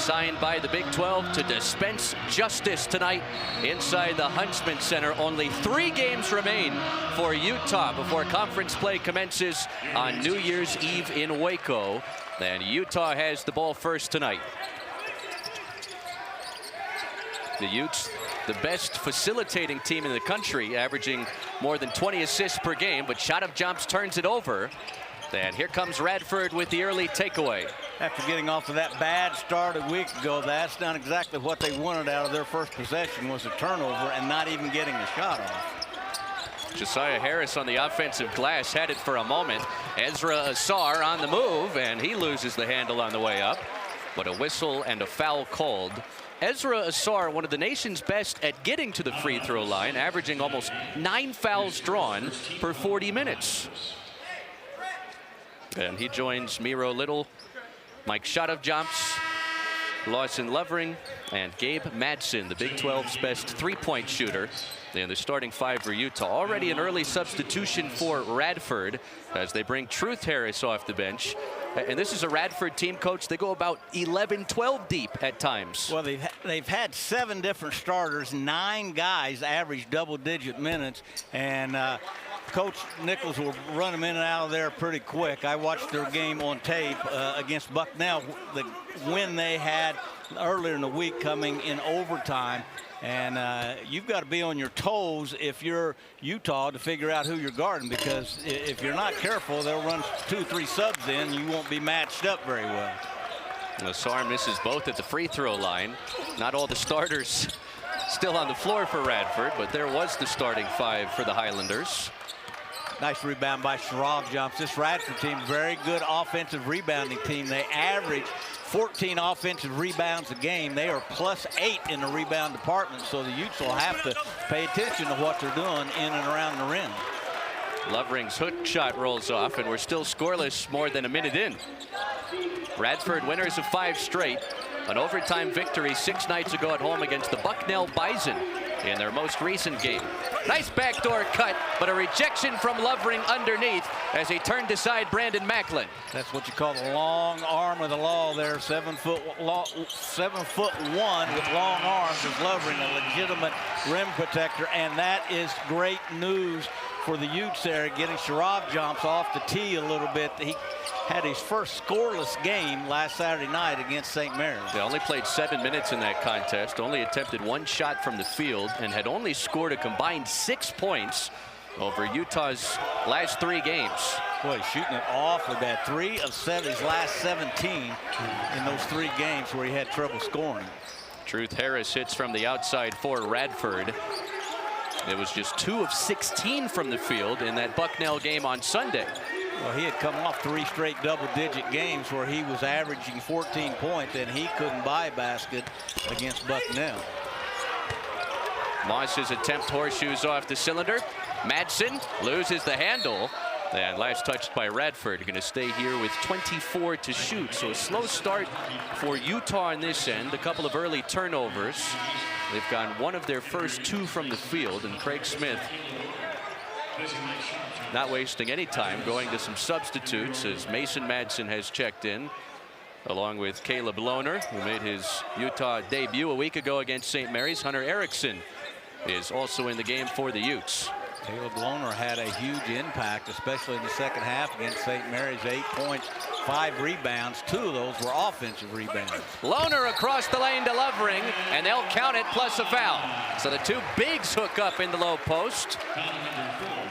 designed by the Big 12 to dispense justice tonight inside the Huntsman Center. Only 3 games remain for Utah before conference play commences on New Year's Eve in Waco. And Utah has the ball first tonight. The Utes, the best facilitating team in the country, averaging more than 20 assists per game, but Shot of Jumps turns it over. And here comes Radford with the early takeaway. After getting off to that bad start a week ago, that's not exactly what they wanted out of their first possession, was a turnover and not even getting a shot off. Josiah Harris on the offensive glass had it for a moment. Ezra Asar on the move, and he loses the handle on the way up. But a whistle and a foul called. Ezra Asar, one of the nation's best at getting to the free throw line, averaging almost 9 fouls drawn per 40 minutes. And he joins Miro Little, Mike Shot of Jumps, Lawson Lovering, and Gabe Madsen, the Big 12's best three-point shooter. And the starting 5 for Utah. Already an early substitution for Radford as they bring Truth Harris off the bench. And this is a Radford team, Coach. They go about 11, 12 deep at times. Well, they've had 7 different starters. 9 guys average double-digit minutes. And Coach Nichols will run them in and out of there pretty quick. I watched their game on tape against Bucknell, the win they had earlier in the week, coming in overtime. And you've got to be on your toes if you're Utah to figure out who you're guarding, because if you're not careful, they'll run 2 or 3 subs in. You won't be matched up very well. Asar misses both at the free throw line. Not all the starters still on the floor for Radford, but there was the starting 5 for the Highlanders. Nice rebound by Sharav Jumps. This Radford team, very good offensive rebounding team. They average 14 offensive rebounds a game. They are +8 in the rebound department, so the Utes will have to pay attention to what they're doing in and around the rim. Lovering's hook shot rolls off, and we're still scoreless more than a minute in. Radford winners of 5 straight. An overtime victory 6 nights ago at home against the Bucknell Bison in their most recent game. Nice backdoor cut, but a rejection from Lovering underneath as he turned aside Brandon Macklin. That's what you call the long arm of the law there. 7'1" with long arms is Lovering, a legitimate rim protector, and that is great news for the Utes there, getting Sharav Jumps off the tee a little bit. He had his first scoreless game last Saturday night against St. Mary's. They only played 7 minutes in that contest, only attempted 1 shot from the field, and had only scored a combined 6 points over Utah's last 3 games. Boy, shooting it off with that 3 of 7, his last 17 in those 3 games where he had trouble scoring. Truth Harris hits from the outside for Radford. It was just 2 of 16 from the field in that Bucknell game on Sunday. Well, he had come off 3 straight double-digit games where he was averaging 14 points, and he couldn't buy a basket against Bucknell. Moss's attempt horseshoes off the cylinder. Madsen loses the handle. And last touched by Radford. Going to stay here with 24 to shoot. So a slow start for Utah on this end. A couple of early turnovers. They've gone 1 of their first 2 from the field. And Craig Smith not wasting any time, going to some substitutes as Mason Madsen has checked in, along with Caleb Lohner, who made his Utah debut a week ago against St. Mary's. Hunter Erickson is also in the game for the Utes. Caleb Lohner had a huge impact, especially in the second half against St. Mary's. 8 points, 5 rebounds. 2 of those were offensive rebounds. Lohner across the lane to Lovering, and they'll count it plus a foul. So the 2 bigs hook up in the low post.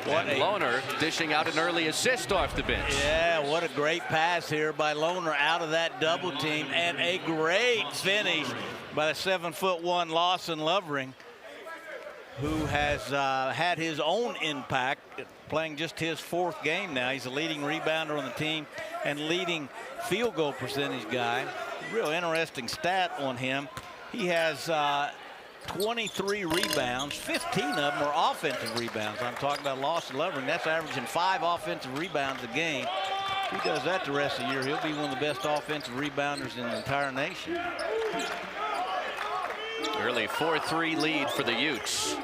Lohner dishing out an early assist off the bench. Yeah, what a great pass here by Lohner out of that double team, and a great finish by the 7'1" Lawson Lovering, who has had his own impact, playing just his 4th game now. He's a leading rebounder on the team and leading field goal percentage guy. Real interesting stat on him. He has 23 rebounds. 15 of them are offensive rebounds. I'm talking about Lawson Lovering. That's averaging 5 offensive rebounds a game. If he does that the rest of the year, he'll be one of the best offensive rebounders in the entire nation. Early 4-3 lead for the Utes.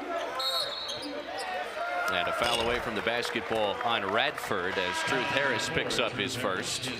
And a foul away from the basketball on Radford as Truth Harris picks up his first.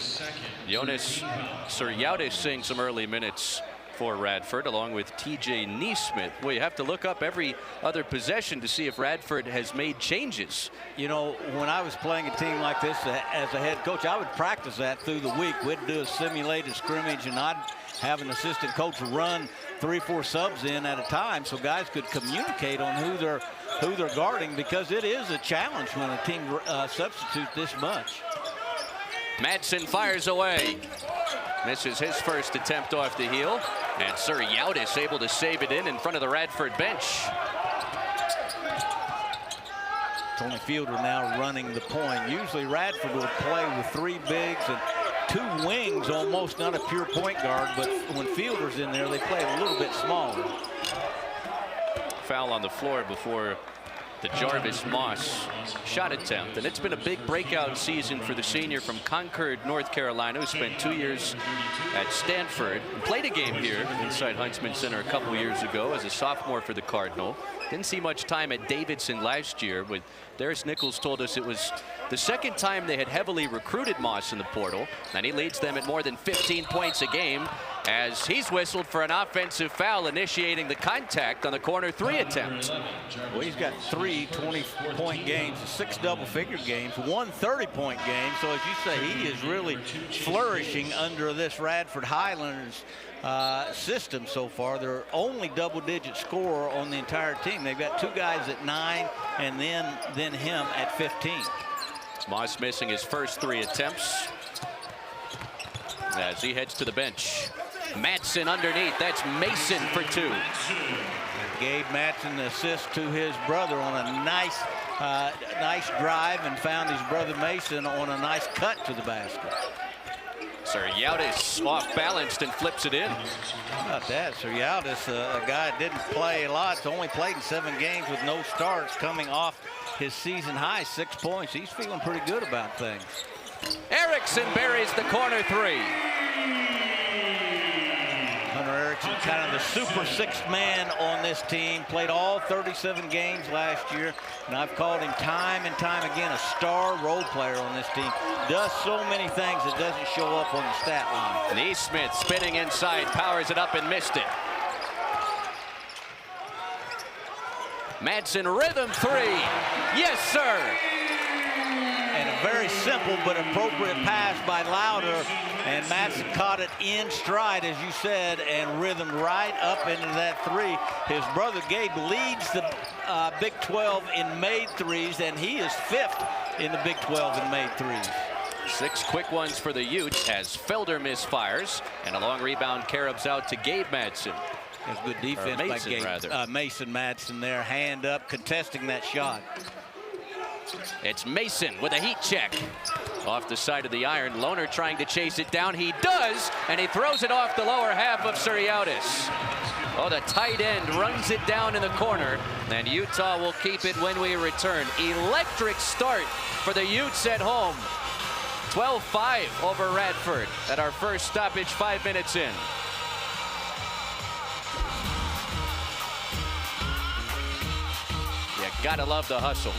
Jonas Suryaudis seeing some early minutes for Radford, along with TJ Neesmith. Well, you have to look up every other possession to see if Radford has made changes. You know, when I was playing a team like this as a head coach, I would practice that through the week. We'd do a simulated scrimmage, and I'd have an assistant coach run 3 or 4 subs in at a time so guys could communicate on who they're guarding, because it is a challenge when a team substitutes this much. Madsen fires away. Misses his first attempt off the heel. And Sir Utes able to save it in front of the Radford bench. Tony Fielder now running the point. Usually Radford would play with 3 bigs and 2 wings, almost not a pure point guard, but when Fielder's in there, they play a little bit smaller. Foul on the floor before the Jarvis Moss shot attempt. And it's been a big breakout season for the senior from Concord, North Carolina, who spent 2 years at Stanford and played a game here inside Huntsman Center a couple years ago as a sophomore for the Cardinal. Didn't see much time at Davidson last year. With Darius Nichols told us it was the second time they had heavily recruited Moss in the portal, and he leads them at more than 15 points a game as he's whistled for an offensive foul, initiating the contact on the corner 3 attempt. Well, he's got 3 20-point games, 6 double-figure games, 1 30-point game. So as you say, he is really flourishing under this Radford Highlanders system so far. They're only double-digit scorer on the entire team. They've got 2 guys at 9 and then him at 15. Moss missing his first 3 attempts as he heads to the bench. Madsen underneath. That's Mason for 2. Gabe Madsen assist to his brother on a nice drive, and found his brother Mason on a nice cut to the basket. Sir Utes off balanced and flips it in. How about that? Sir Utes, a guy that didn't play a lot, only played in 7 games with no starts, coming off his season high 6 points. He's feeling pretty good about things. Erickson buries the corner 3. Erickson, kind of the super 6th man on this team, played all 37 games last year, and I've called him time and time again a star role player on this team. Does so many things that doesn't show up on the stat line. Neesmith spinning inside, powers it up and missed it. Madsen rhythm 3. Yes, sir. And a very simple but appropriate pass by Lauder, and Madsen caught it in stride, as you said, and rhythmed right up into that 3. His brother Gabe leads the Big 12 in made 3s, and he is 5th in the Big 12 in made 3s. 6 quick ones for the Utes as Felder misfires, and a long rebound carobs out to Gabe Madsen. That's good defense by Gabe. Mason Madsen there, hand up, contesting that shot. It's Mason with a heat check. Off the side of the iron. Lohner trying to chase it down. He does, and he throws it off the lower half of Sir Utes. Oh, the tight end runs it down in the corner, and Utah will keep it when we return. Electric start for the Utes at home. 12-5 over Radford at our first stoppage, 5 minutes in. You gotta love the hustle.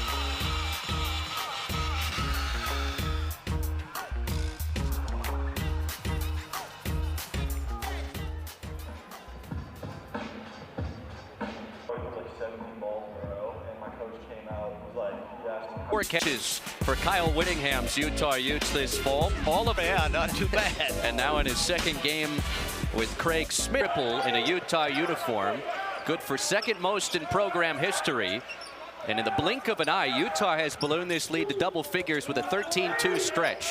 Four catches for Kyle Whittingham's Utah Utes this fall. All of not too bad. And now in his 2nd game with Craig Smith, triple in a Utah uniform. Good for 2nd most in program history. And in the blink of an eye, Utah has ballooned this lead to double figures with a 13-2 stretch.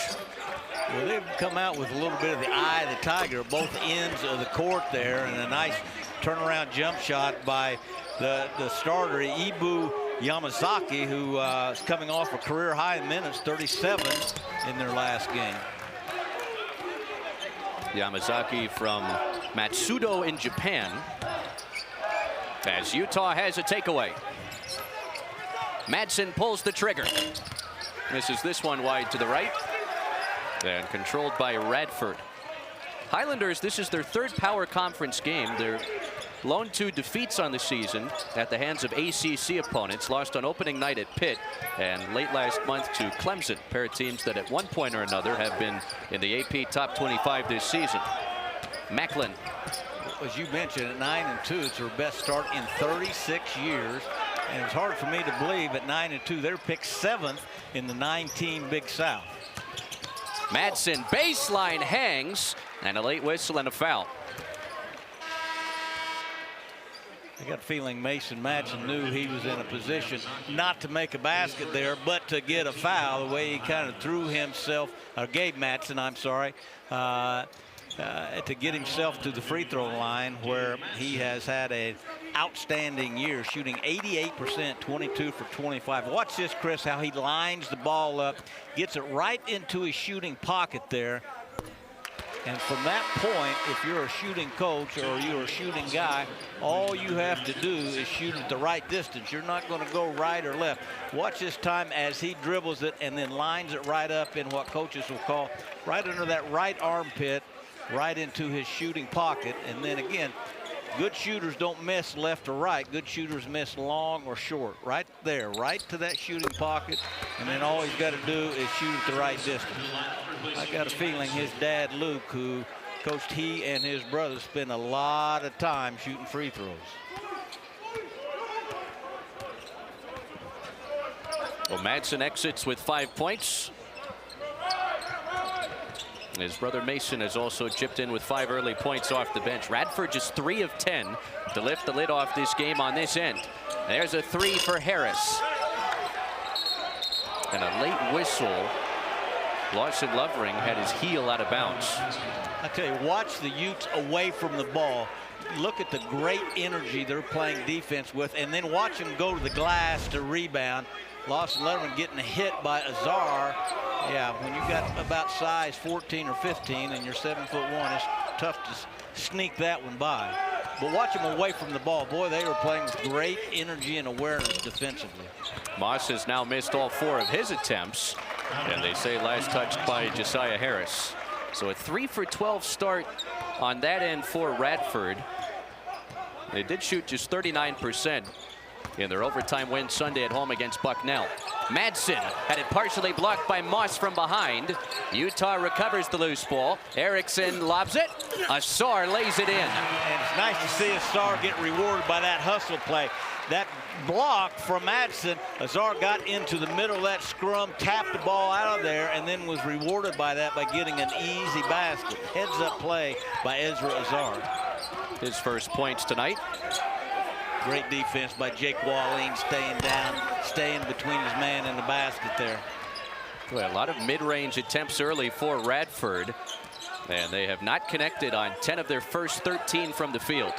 Well, they've come out with a little bit of the eye of the tiger, both ends of the court there, and a nice turnaround jump shot by the starter, Ibu Yamazaki, who is coming off a career high in minutes, 37 in their last game. Yamazaki from Matsudo in Japan, as Utah has a takeaway. Madsen pulls the trigger. Misses this one wide to the right. And controlled by Radford. Highlanders, this is their 3rd power conference game. Their lone 2 defeats on the season at the hands of ACC opponents. Lost on opening night at Pitt and late last month to Clemson. A pair of teams that at one point or another have been in the AP top 25 this season. Macklin as you mentioned, at 9-2, it's their best start in 36 years. And it's hard for me to believe at 9-2, they're picked 7th in the 9-team Big South. Madsen baseline hangs, and a late whistle and a foul. I got a feeling Mason Madsen knew he was in a position not to make a basket there, but to get a foul, the way he kind of threw himself, or Gabe Madsen, I'm sorry, to get himself to the free throw line, where he has had an outstanding year, shooting 88%, 22 for 25. Watch this, Chris, how he lines the ball up, gets it right into his shooting pocket there. And from that point, if you're a shooting coach or you're a shooting guy, all you have to do is shoot at the right distance. You're not going to go right or left. Watch this time as he dribbles it and then lines it right up in what coaches will call right under that right armpit, right into his shooting pocket. And then again, good shooters don't miss left or right. Good shooters miss long or short. Right there, right to that shooting pocket. And then all he's got to do is shoot at the right distance. I got a feeling his dad, Luke, who coached he and his brother, spent a lot of time shooting free throws. Well, Madsen exits with 5 points. His brother Mason has also chipped in with 5 early points off the bench. Radford just 3 of 10 to lift the lid off this game on this end. There's a 3 for Harris. And a late whistle. Lawson Lovering had his heel out of bounds. I tell you, watch the Utes away from the ball. Look at the great energy they're playing defense with, and then watch them go to the glass to rebound. Lawson Lovering getting hit by Azar. Yeah, when you got about size 14 or 15 and you're 7'1", it's tough to sneak that one by. But watch them away from the ball. Boy, they were playing with great energy and awareness defensively. Moss has now missed all 4 of his attempts, and they say last touched by Josiah Harris. So a 3 for 12 start on that end for Radford. They did shoot just 39% in their overtime win Sunday at home against Bucknell. Madsen had it partially blocked by Moss from behind. Utah recovers the loose ball. Erickson lobs it. Azar lays it in. And it's nice to see Azar get rewarded by that hustle play. That block from Madsen, Azar got into the middle of that scrum, tapped the ball out of there, and then was rewarded by that by getting an easy basket. Heads-up play by Ezra Azar. His first points tonight. Great defense by Jake Walling, staying down, staying between his man and the basket there. Well, a lot of mid-range attempts early for Radford, and they have not connected on 10 of their first 13 from the field.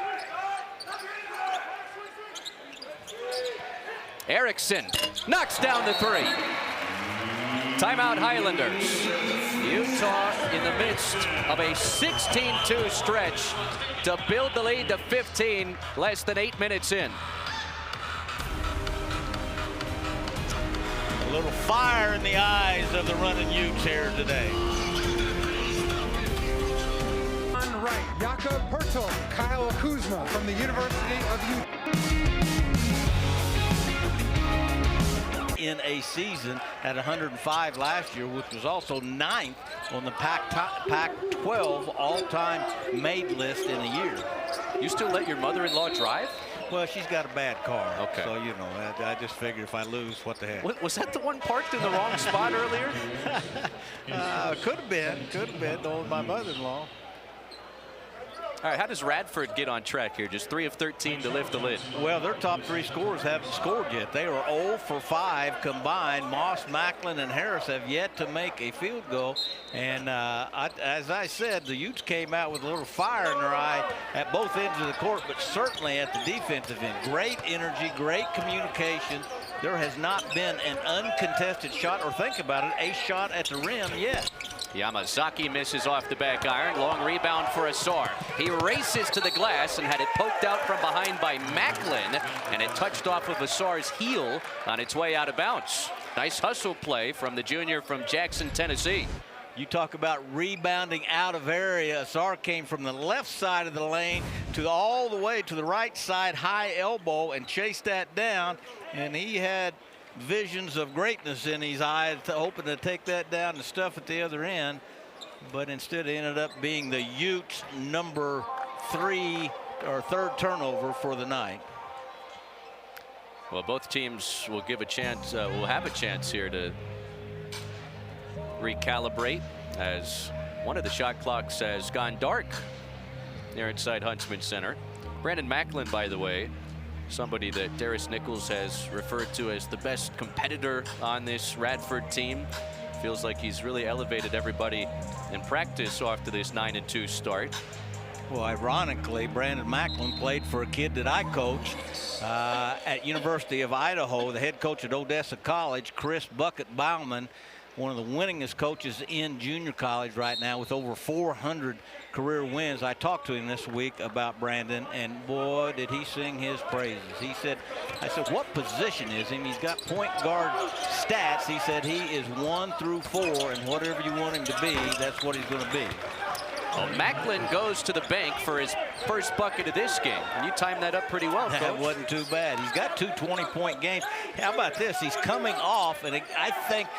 Erickson knocks down the 3. Timeout Highlanders. Utah in the midst of a 16-2 stretch to build the lead to 15, less than 8 minutes in. A little fire in the eyes of the running Utes here today. On right, Jakob Pertl, Kyle Kuzma from the University of Utah. In a season at 105 last year, which was also 9th on the Pac-12 all-time made list in a year. You still let your mother-in-law drive? Well, she's got a bad car. Okay. So, you know, I just figured if I lose, what the heck. Was that the one parked in the wrong spot earlier? Could have been. Though my mother-in-law. All right, how does Radford get on track here? Just 3 of 13 to lift the lid. Well, their top 3 scorers haven't scored yet. They are 0 for 5 combined. Moss, Macklin, and Harris have yet to make a field goal. And as I said, the Utes came out with a little fire in their eye at both ends of the court, but certainly at the defensive end. Great energy, great communication. There has not been an uncontested shot, or think about it, a shot at the rim yet. Yamazaki misses off the back iron. Long rebound for Azar. He races to the glass and had it poked out from behind by Macklin, and it touched off of Azar's heel on its way out of bounds. Nice hustle play from the junior from Jackson, Tennessee. You talk about rebounding out of area. Azar came from the left side of the lane to all the way to the right side, high elbow, and chased that down, and he had visions of greatness in his eyes, hoping to take that down and stuff at the other end, but instead it ended up being the Utes' number third turnover for the night. Well, both teams will give a chance, will have a chance here to recalibrate, as one of the shot clocks has gone dark near inside Huntsman Center. Brandon Macklin, by the way, somebody that Darius Nichols has referred to as the best competitor on this Radford team. Feels like he's really elevated everybody in practice after this 9-2 start. Well, ironically, Brandon Macklin played for a kid that I coached at University of Idaho, the head coach at Odessa College, Chris Bucket Bauman, one of the winningest coaches in junior college right now with over 400 career wins. I talked to him this week about Brandon, and boy, did he sing his praises. He said, I said, what position is him? He's got point guard stats. He said he is 1 through 4, and whatever you want him to be, that's what he's going to be. Well, Macklin goes to the bank for his first bucket of this game. And you timed that up pretty well, Coach. That wasn't too bad. He's got 2 20-point games. How about this? He's coming off, and I think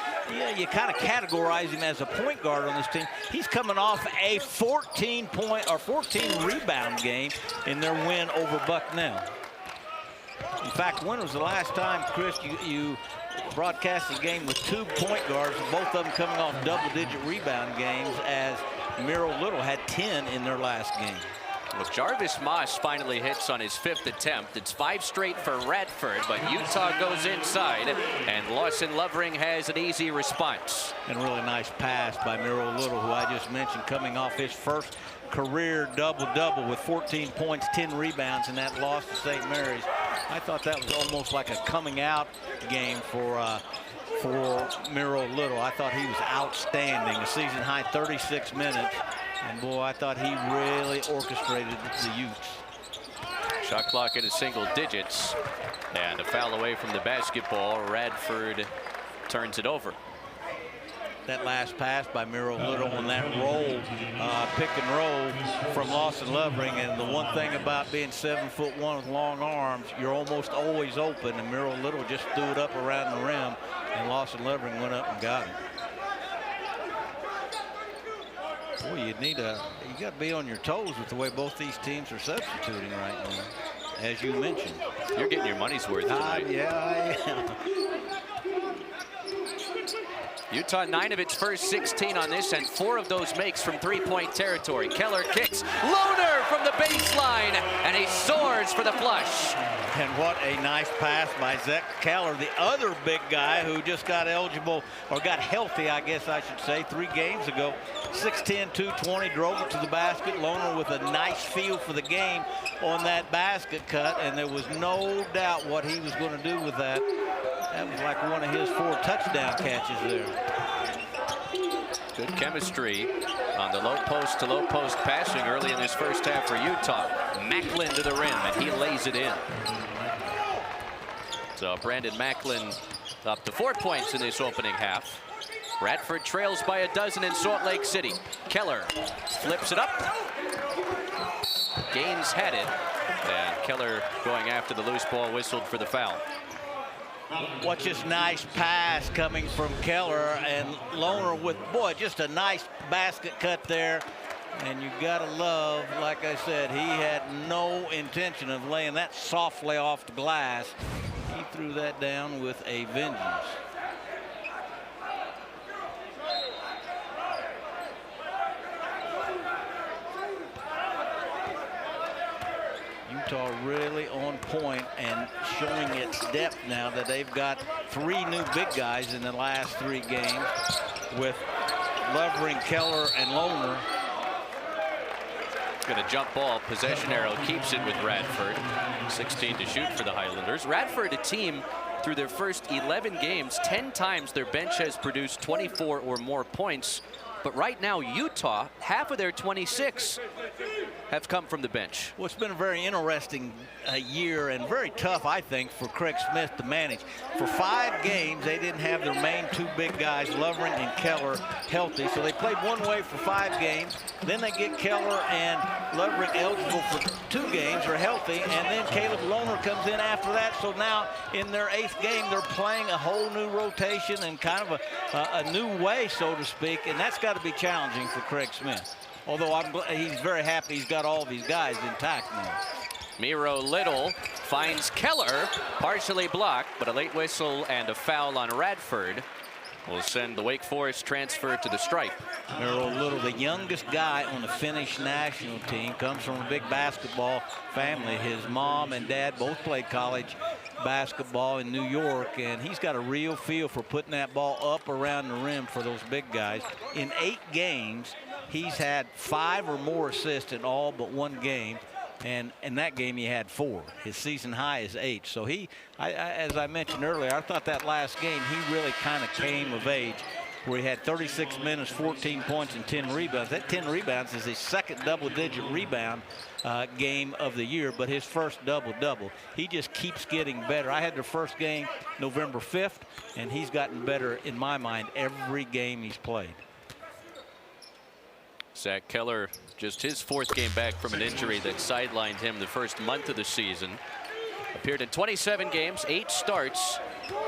you kind of categorize him as a point guard on this team. He's coming off a 14-point or 14 rebound game in their win over Bucknell. In fact, when was the last time, Chris, you broadcast a game with 2 point guards, both of them coming off double-digit rebound games, as Miro Little had 10 in their last game? Well, Jarvis Moss finally hits on his 5th attempt. It's 5 straight for Radford, but Utah goes inside, and Lawson Lovering has an easy response. And a really nice pass by Miro Little, who I just mentioned, coming off his first career double-double with 14 points, 10 rebounds in that loss to St. Mary's. I thought that was almost like a coming-out game for Miro Little. I thought he was outstanding. A season-high 36 minutes. And, boy, I thought he really orchestrated the Utes. Shot clock in single digits. And a foul away from the basketball. Radford turns it over. That last pass by Miro Little on that roll, pick and roll from Lawson Lovering. And the one thing about being 7'1" with long arms, you're almost always open. And Miro Little just threw it up around the rim, and Lawson Lovering went up and got it. Boy, you got to be on your toes with the way both these teams are substituting right now, as you mentioned. You're getting your money's worth tonight. Yeah, I am. Utah 9 of its first 16 on this, and 4 of those makes from 3-point territory. Keller kicks, Lohner from the baseline, and he soars for the flush. And what a nice pass by Zach Keller, the other big guy who just got eligible, or got healthy, I guess I should say, 3 games ago. 6'10", 220, drove it to the basket. Lohner with a nice feel for the game on that basket cut, and there was no doubt what he was going to do with that. That was like one of his 4 touchdown catches there. Good chemistry on the low post to low post passing early in this first half for Utah. Macklin to the rim, and he lays it in. So Brandon Macklin up to 4 points in this opening half. Radford trails by a dozen in Salt Lake City. Keller flips it up. Gaines had it, and Keller going after the loose ball, whistled for the foul. Watch this nice pass coming from Keller, and Lohner with, boy, just a nice basket cut there. And you gotta love, like I said, he had no intention of laying that softly off the glass. He threw that down with a vengeance. Utah really on point and showing its depth now that they've got 3 new big guys in the last 3 games with Lovering, Keller, and Lohner. Going to jump ball, possession arrow keeps it with Radford. 16 to shoot for the Highlanders. Radford, a team through their first 11 games, 10 times their bench has produced 24 or more points. But right now, Utah, half of their 26 have come from the bench. Well, it's been a very interesting year and very tough, I think, for Craig Smith to manage. For 5 games, they didn't have their main 2 big guys, Lovering and Keller, healthy. So they played one way for 5 games. Then they get Keller and Lovering eligible for 2 games, are healthy. And then Caleb Lohner comes in after that. So now in their 8th game, they're playing a whole new rotation and kind of a new way, so to speak. And that's got to be challenging for Craig Smith. Although he's very happy he's got all of his guys intact now. Miro Little finds Keller, partially blocked, but a late whistle and a foul on Radford will send the Wake Forest transfer to the stripe. Miro Little, the youngest guy on the Finnish national team, comes from a big basketball family. His mom and dad both played college basketball in New York, and he's got a real feel for putting that ball up around the rim for those big guys. In 8 games, he's had 5 or more assists in all but 1 game. And in that game, he had 4. His season high is 8. So as I mentioned earlier, I thought that last game, he really kind of came of age, where he had 36 minutes, 14 points, and 10 rebounds. That 10 rebounds is his second double-digit rebound game of the year, but his first double-double. He just keeps getting better. I had the first game November 5th, and he's gotten better, in my mind, every game he's played. Zach Keller, just his 4th game back from an injury that sidelined him the first month of the season. Appeared in 27 games, 8 starts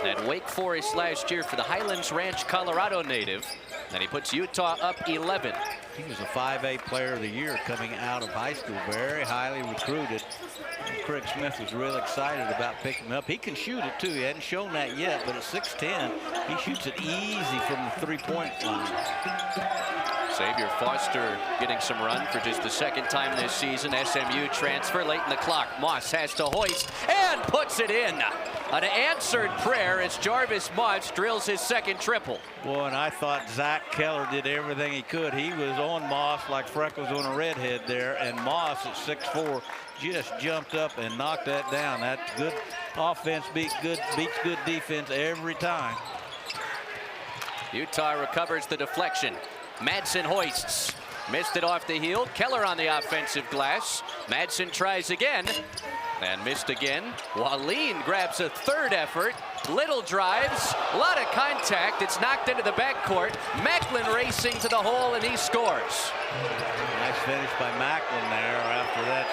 at Wake Forest last year for the Highlands Ranch, Colorado native. And he puts Utah up 11. He was a 5A player of the year coming out of high school, very highly recruited. And Craig Smith was real excited about picking him up. He can shoot it too. He hadn't shown that yet, but at 6'10", he shoots it easy from the 3-point line. Xavier Foster getting some run for just the 2nd time this season. SMU transfer late in the clock. Moss has to hoist and puts it in. An answered prayer as Jarvis Moss drills his 2nd triple. Boy, and I thought Zach Keller did everything he could. He was on Moss like freckles on a redhead there, and Moss at 6'4" just jumped up and knocked that down. That good offense beats good defense every time. Utah recovers the deflection. Madsen hoists. Missed it off the heel. Keller on the offensive glass. Madsen tries again and missed again. Wallin grabs a 3rd effort. Little drives. A lot of contact. It's knocked into the backcourt. Macklin racing to the hole, and he scores. Nice finish by Macklin there after that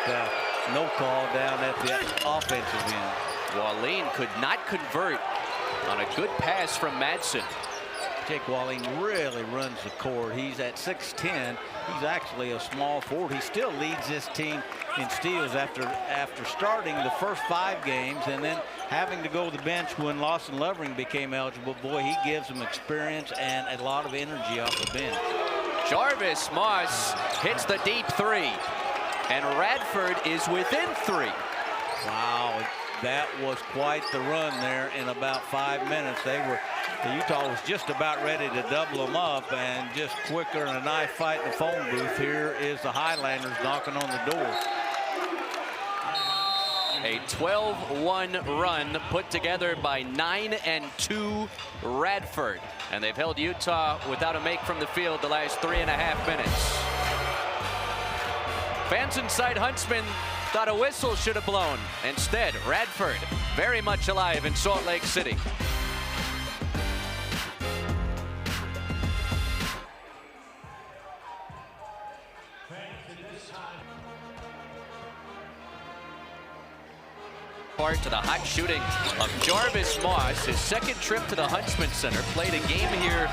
no call down at the offensive end. Wallin could not convert on a good pass from Madsen. Jake Wallin really runs the court. He's at 6'10". He's actually a small forward. He still leads this team in steals after starting the first 5 games and then having to go to the bench when Lawson Lovering became eligible. Boy, he gives them experience and a lot of energy off the bench. Jarvis Moss hits the deep 3, and Radford is within 3. Wow, that was quite the run there in about 5 minutes. Utah was just about ready to double them up, and just quicker than a knife fight in the phone booth. Here is the Highlanders knocking on the door. A 12-1 run put together by 9-2 Radford. And they've held Utah without a make from the field the last 3.5 minutes. Fans inside Huntsman thought a whistle should have blown. Instead, Radford very much alive in Salt Lake City. Part to the hot shooting of Jarvis Moss. His 2nd trip to the Huntsman Center. Played a game here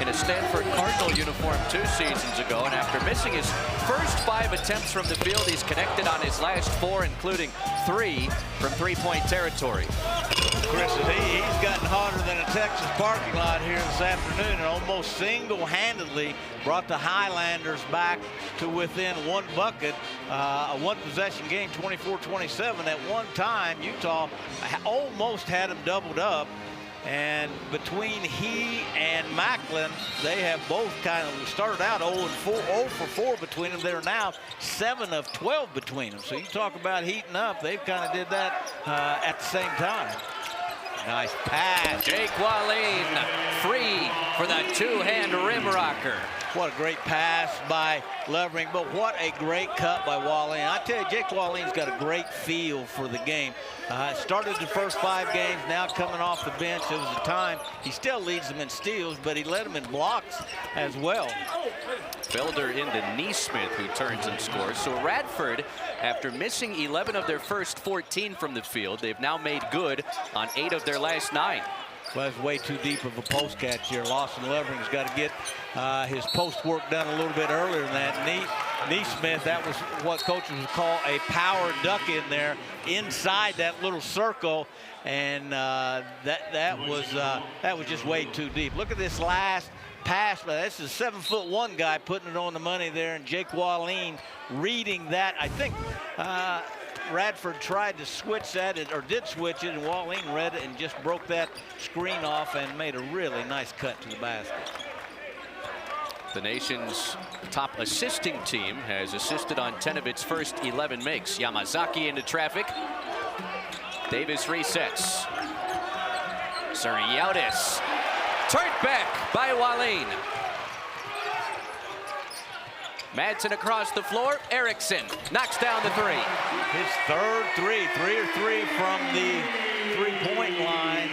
in a Stanford Cardinal uniform 2 seasons ago, and after missing his first 5 attempts from the field, he's connected on his last 4, including 3 from 3-point territory. Chris, he's gotten hotter than a Texas parking lot here this afternoon, and almost single-handedly brought the Highlanders back to within 1 bucket. A 1-possession game, 24-27. At one time, Utah almost had them doubled up. And between he and Macklin, they have both kind of started out 0 for 4 between them. They're now 7 of 12 between them. So you talk about heating up. They've kind of did that at the same time. Nice pass. Jake Wallin free for the 2-hand rim rocker. What a great pass by Lovering, but what a great cut by Wallin. I tell you, Jake Wallin's got a great feel for the game. Started the first 5 games, now coming off the bench. It was a time he still leads them in steals, but he led them in blocks as well. Felder into Neesmith, who turns and scores. So Radford, after missing 11 of their first 14 from the field, they've now made good on 8 of their last 9. Well, it's way too deep of a post catch here. Lawson Lovering's got to get his post work done a little bit earlier than that. Neesmith, that was what coaches would call a power duck in there inside that little circle, and that was just way too deep. Look at this last pass. This is a 7'1" guy putting it on the money there, and Jake Wallin reading that. I think Radford tried to switch that, or did switch it, and Wallin read it and just broke that screen off and made a really nice cut to the basket. The nation's top assisting team has assisted on 10 of its first 11 makes. Yamazaki into traffic. Davis resets. Suriautis. Turned back by Wallin. Madsen across the floor. Erickson knocks down the three. His third three. 3 or 3 from the three-point line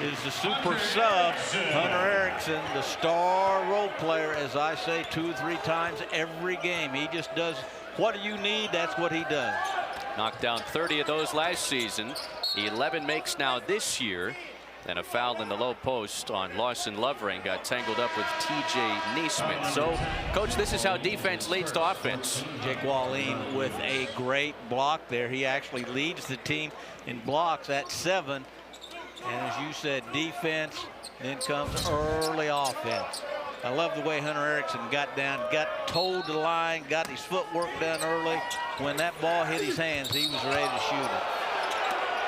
is the super sub, Hunter Erickson, the star role player, as I say 2 or 3 times every game. He just does what do you need, that's what he does. Knocked down 30 of those last season. 11 makes now this year. And a foul in the low post on Lawson Lovering. Got tangled up with T.J. Neesmith. So, Coach, this is how defense leads to offense. Jake Wallin with a great block there. He actually leads the team in blocks at 7. And as you said, defense, then comes early offense. I love the way Hunter Erickson got down, got towed the line, got his footwork done early. When that ball hit his hands, he was ready to shoot it.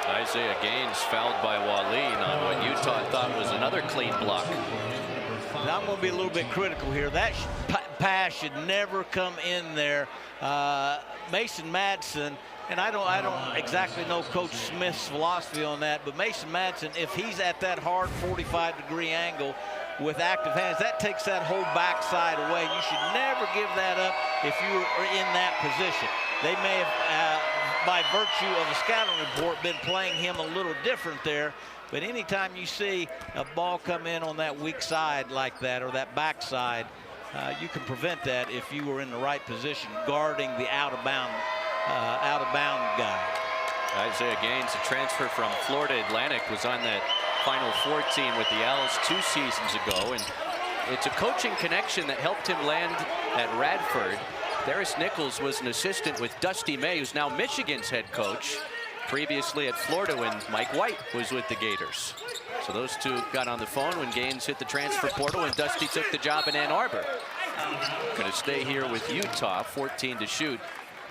Isaiah Gaines fouled by Wallin on what Utah thought was another clean block. Now I'm going to be a little bit critical here. That pass should never come in there. Mason Madsen, and I don't exactly know Coach Smith's philosophy on that, but Mason Madsen, if he's at that hard 45-degree angle with active hands, that takes that whole backside away. You should never give that up if you are in that position. They may have, by virtue of the scouting report, been playing him a little different there. But anytime you see a ball come in on that weak side like that, or that backside, you can prevent that if you were in the right position guarding the out-of-bound guy. Isaiah Gaines, a transfer from Florida Atlantic, was on that Final Four team with the Owls 2 seasons ago. And it's a coaching connection that helped him land at Radford. Darius Nichols was an assistant with Dusty May, who's now Michigan's head coach, previously at Florida when Mike White was with the Gators. So those two got on the phone when Gaines hit the transfer portal and Dusty took the job in Ann Arbor. Going to stay here with Utah, 14 to shoot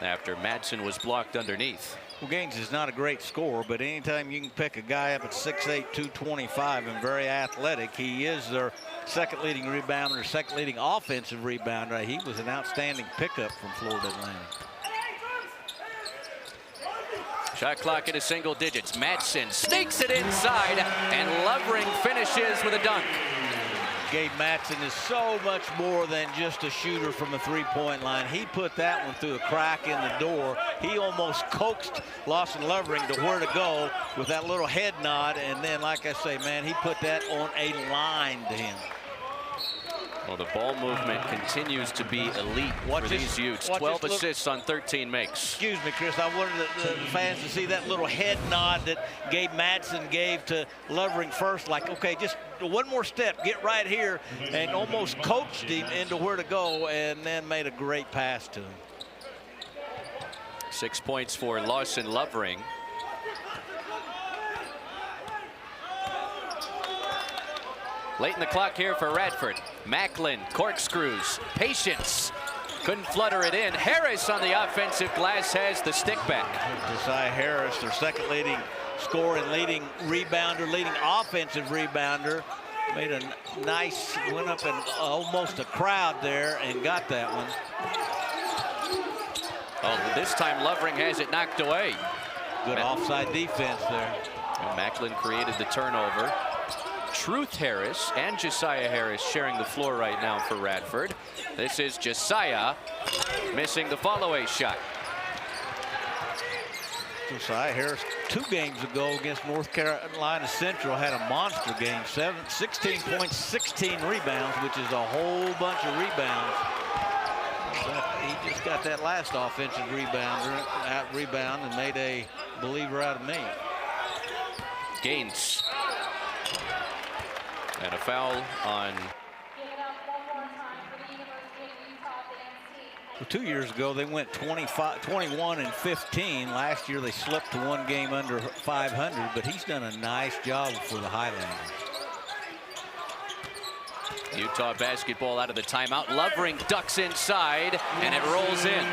after Madsen was blocked underneath. Well, Gaines is not a great scorer, but anytime you can pick a guy up at 6'8", 225 and very athletic, he is their second leading rebounder, second leading offensive rebounder. He was an outstanding pickup from Florida Atlantic. Shot clock into single digits. Madsen sneaks it inside, and Lovering finishes with a dunk. Gabe Madsen is so much more than just a shooter from the three-point line. He put that one through a crack in the door. He almost coaxed Lawson Lovering to where to go with that little head nod, and then, like I say, man, he put that on a line to him. Well, the ball movement continues to be elite for these Utes. 12 assists on 13 makes. Excuse me, Chris. I wanted the fans to see that little head nod that Gabe Madsen gave to Lovering first. Like, okay, just one more step, get right here, and almost coached him into where to go, and then made a great pass to him. 6 points for Lawson Lovering. Late in the clock here for Radford. Macklin corkscrews, patience. Couldn't flutter it in. Harris on the offensive glass has the stick back. Josiah Harris, their second leading scorer and leading rebounder, leading offensive rebounder. Made a nice, went up in almost a crowd there and got that one. Oh, this time Lovering has it knocked away. Good offside defense there. And Macklin created the turnover. Truth Harris and Josiah Harris sharing the floor right now for Radford. This is Josiah missing the follow-away shot. Josiah Harris 2 games ago against North Carolina Central had a monster game. 16 points, 16 rebounds, which is a whole bunch of rebounds. But he just got that last offensive rebound and made a believer out of me. Gaines. And a foul on. Well, 2 years ago, they went 21-15. Last year, they slipped to one game under 500, but he's done a nice job for the Highlanders. Utah basketball out of the timeout. Lovering ducks inside, and it rolls in.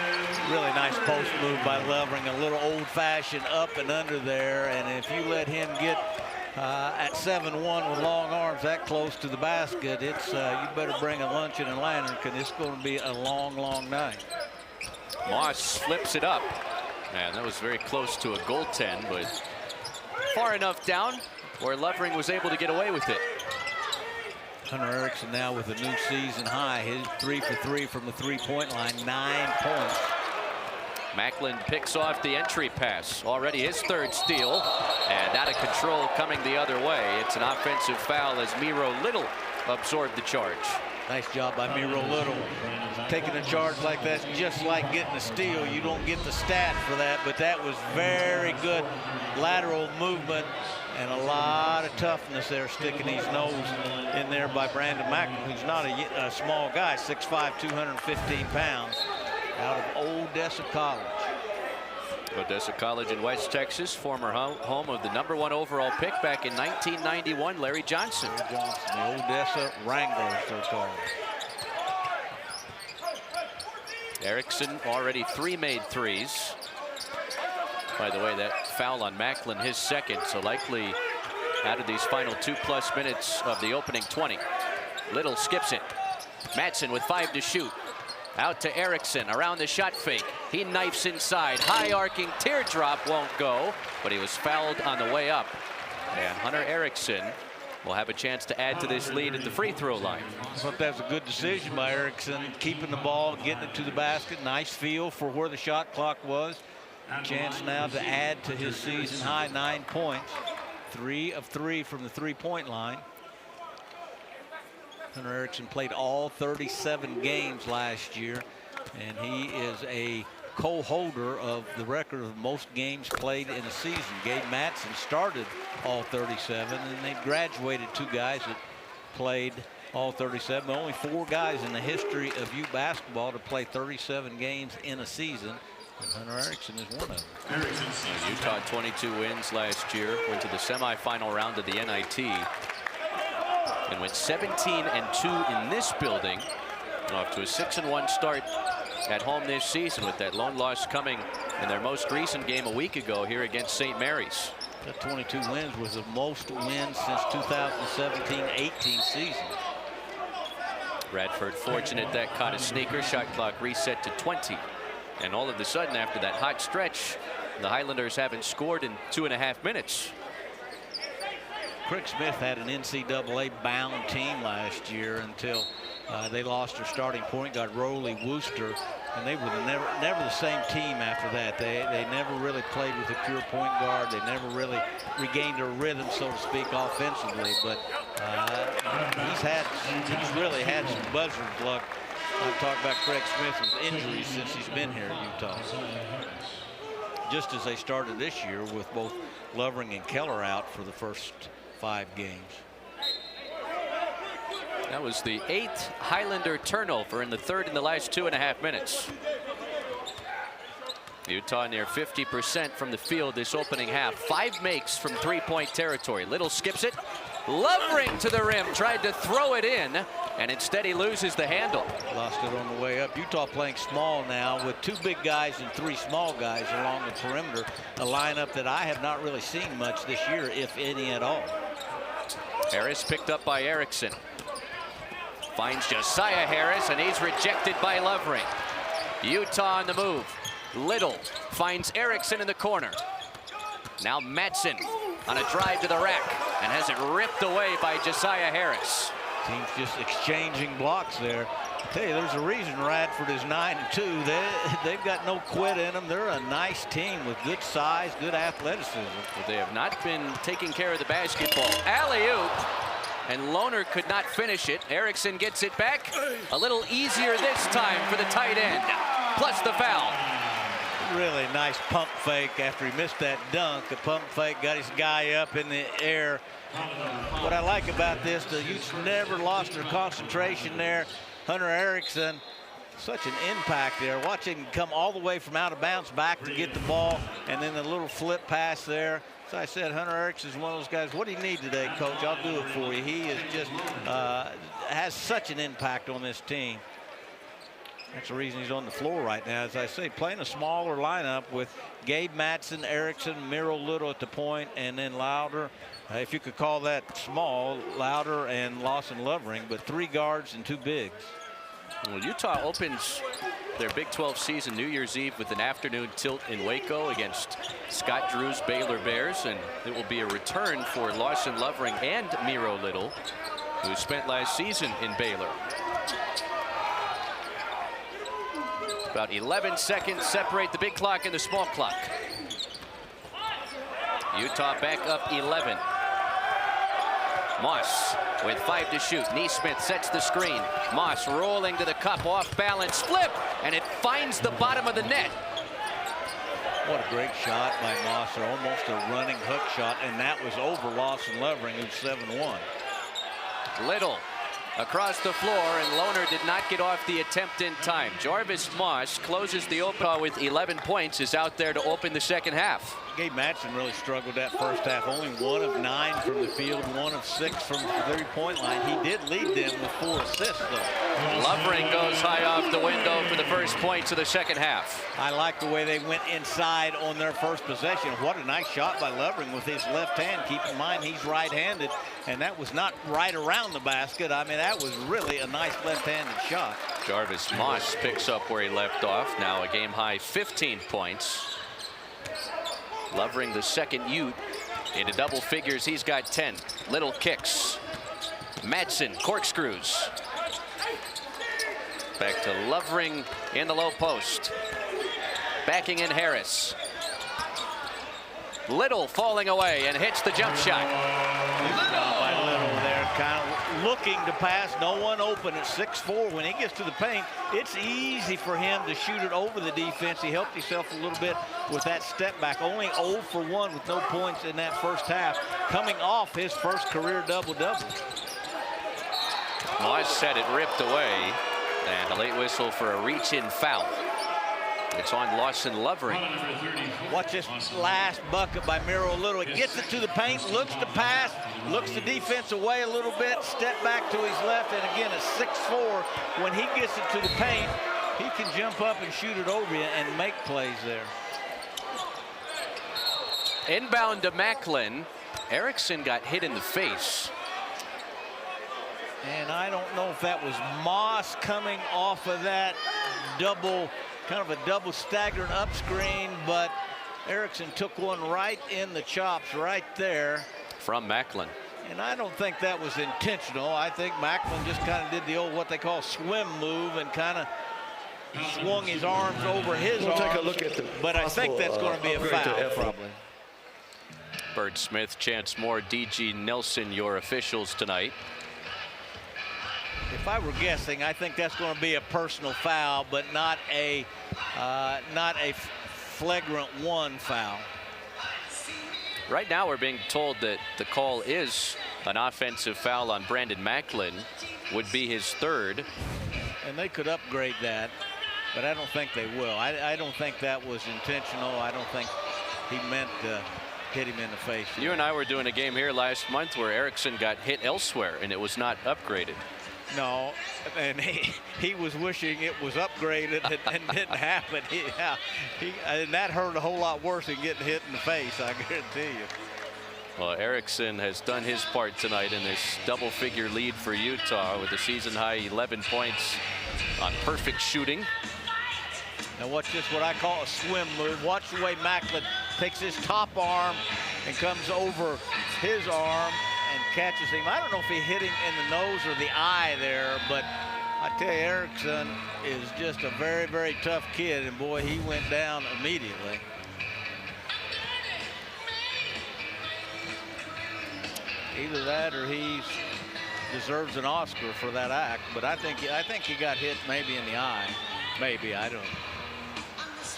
Really nice post move by Lovering. A little old-fashioned up and under there, and if you let him get at 7-1 with long arms that close to the basket, it's you better bring a luncheon and lantern, because it's going to be a long, long night. Moss flips it up. Man, that was very close to a goaltend, but far enough down where Lovering was able to get away with it. Hunter Erickson now with a new season high. His 3 for 3 from the three-point line, 9 points. Macklin picks off the entry pass. Already his third steal. And out of control coming the other way. It's an offensive foul as Miro Little absorbed the charge. Nice job by Miro Little. Taking a charge like that, just like getting a steal. You don't get the stat for that, but that was very good lateral movement and a lot of toughness there, sticking his nose in there by Brandon Macklin, who's not a small guy, 6'5", 215 pounds, out of Odessa College. Odessa College in West Texas, former home of the #1 overall pick back in 1991, Larry Johnson. The Odessa Wranglers, they're called. Erickson already 3 made threes. By the way, that foul on Macklin, his second, so likely out of these final 2+ minutes of the opening 20. Little skips it. Madsen with 5 to shoot. Out to Erickson, around the shot fake. He knifes inside, high arcing teardrop, won't go, but he was fouled on the way up. And Hunter Erickson will have a chance to add to this lead at the free throw line. I thought that was a good decision by Erickson, keeping the ball, getting it to the basket. Nice feel for where the shot clock was. Chance now to add to his season high 9 points. 3 of 3 from the three-point line. Hunter Erickson played all 37 games last year, and he is a co-holder of the record of most games played in a season. Gabe Madsen started all 37, and they graduated 2 guys that played all 37. Only 4 guys in the history of Ute basketball to play 37 games in a season, and Hunter Erickson is one of them. Utah 22 wins last year, went to the semifinal round of the NIT, and went 17-2 in this building, off to a 6-1 start at home this season, with that lone loss coming in their most recent game a week ago here against St. Mary's. That 22 wins was the most wins since 2017-18 season. Radford fortunate that caught a sneaker. Shot clock reset to 20. And all of a sudden, after that hot stretch, the Highlanders haven't scored in 2.5 minutes. Craig Smith had an NCAA bound team last year until they lost their starting point guard, Roley Wooster, and they were never the same team after that. They never really played with a pure point guard. They never really regained their rhythm, so to speak, offensively. But he's really had some buzzard luck. I'm talking about Craig Smith with injuries since he's been here at Utah. Just as they started this year with both Lovering and Keller out for the first 5 games. That was the 8th Highlander turnover in the third in the last 2.5 minutes. Utah near 50% from the field this opening half. 5 makes from 3-point territory. Little skips it. Lovering to the rim, tried to throw it in, and instead he loses the handle. Lost it on the way up. Utah playing small now with 2 big guys and 3 small guys along the perimeter. A lineup that I have not really seen much this year, if any at all. Harris picked up by Erickson. Finds Josiah Harris, and he's rejected by Lovering. Utah on the move. Little finds Erickson in the corner. Now Madsen on a drive to the rack and has it ripped away by Josiah Harris. Teams just exchanging blocks there. I tell you, there's a reason Radford is 9-2. They've got no quit in them. They're a nice team with good size, good athleticism. But they have not been taking care of the basketball. Alley-oop, and Lohner could not finish it. Erickson gets it back. A little easier this time for the tight end, plus the foul. Really nice pump fake after he missed that dunk. A pump fake got his guy up in the air. What I like about this, the Utes never lost their concentration there. Hunter Erickson, such an impact there. Watch him come all the way from out of bounds back to get the ball, and then the little flip pass there. As I said, Hunter Erickson is one of those guys. What do you need today, Coach? I'll do it for you. He is just has such an impact on this team. That's the reason he's on the floor right now. As I say, playing a smaller lineup with Gabe Madsen, Erickson, Miro Little at the point, and then Louder. If you could call that small, Louder and Lawson Lovering, but 3 guards and 2 bigs. Well, Utah opens their Big 12 season New Year's Eve with an afternoon tilt in Waco against Scott Drew's Baylor Bears, and it will be a return for Lawson Lovering and Miro Little, who spent last season in Baylor. About 11 seconds separate the big clock and the small clock. Utah back up 11. Moss with 5 to shoot. Neesmith sets the screen. Moss rolling to the cup, off balance, flip, and it finds the bottom of the net. What a great shot by Moss, almost a running hook shot, and that was over Lawson Lovering, who's 7-1. Little across the floor, and Lohner did not get off the attempt in time. Jarvis Moss closes the open with 11 points, is out there to open the second half. Gabe Madsen really struggled that first half. Only 1 of 9 from the field, 1 of 6 from the 3-point line. He did lead them with 4 assists, though. Lovering goes high off the window for the first points of the second half. I like the way they went inside on their first possession. What a nice shot by Lovering with his left hand. Keep in mind, he's right-handed, and that was not right around the basket. I mean, that was really a nice left-handed shot. Jarvis Moss picks up where he left off. Now a game-high 15 points. Lovering, the second Ute, into double figures. He's got 10. Little kicks. Madsen corkscrews. Back to Lovering in the low post. Backing in Harris. Little falling away and hits the jump shot. By Little there, kind of looking to pass. No one open at 6'4". When he gets to the paint, it's easy for him to shoot it over the defense. He helped himself a little bit with that step back. Only 0 for 1 with no points in that first half, coming off his first career double-double. Moss had it ripped away, and a late whistle for a reach-in foul. It's on Lawson Lovering. Watch this last bucket by Miro Little. He gets it to the paint, looks to pass, looks the defense away a little bit, step back to his left, and again, a 6'4". When he gets it to the paint, he can jump up and shoot it over you and make plays there. Inbound to Macklin. Erickson got hit in the face. And I don't know if that was Moss coming off of that double, kind of a double staggering up screen, but Erickson took one right in the chops right there. From Macklin. And I don't think that was intentional. I think Macklin just kind of did the old, what they call swim move, and kind of swung his arms over his arms. Take a look at the but I think that's going to be a foul, probably. Bird Smith, Chance Moore, D.G. Nelson, your officials tonight. If I were guessing, I think that's going to be a personal foul, but not a flagrant 1 foul. Right now, we're being told that the call is an offensive foul on Brandon Macklin, would be his 3rd. And they could upgrade that, but I don't think they will. I don't think that was intentional. I don't think he meant to hit him in the face. You and I were doing a game here last month where Erickson got hit elsewhere, and it was not upgraded. No, and he was wishing it was upgraded and didn't happen. And that hurt a whole lot worse than getting hit in the face, I guarantee you. Well, Erickson has done his part tonight in this double-figure lead for Utah with a season-high 11 points on perfect shooting. Now watch this, what I call a swim move. Watch the way Macklin takes his top arm and comes over his arm and catches him. I don't know if he hit him in the nose or the eye there, but I tell you, Erickson is just a very, very tough kid, and boy, he went down immediately. Either that or he deserves an Oscar for that act, but I think he got hit maybe in the eye. Maybe, I don't know.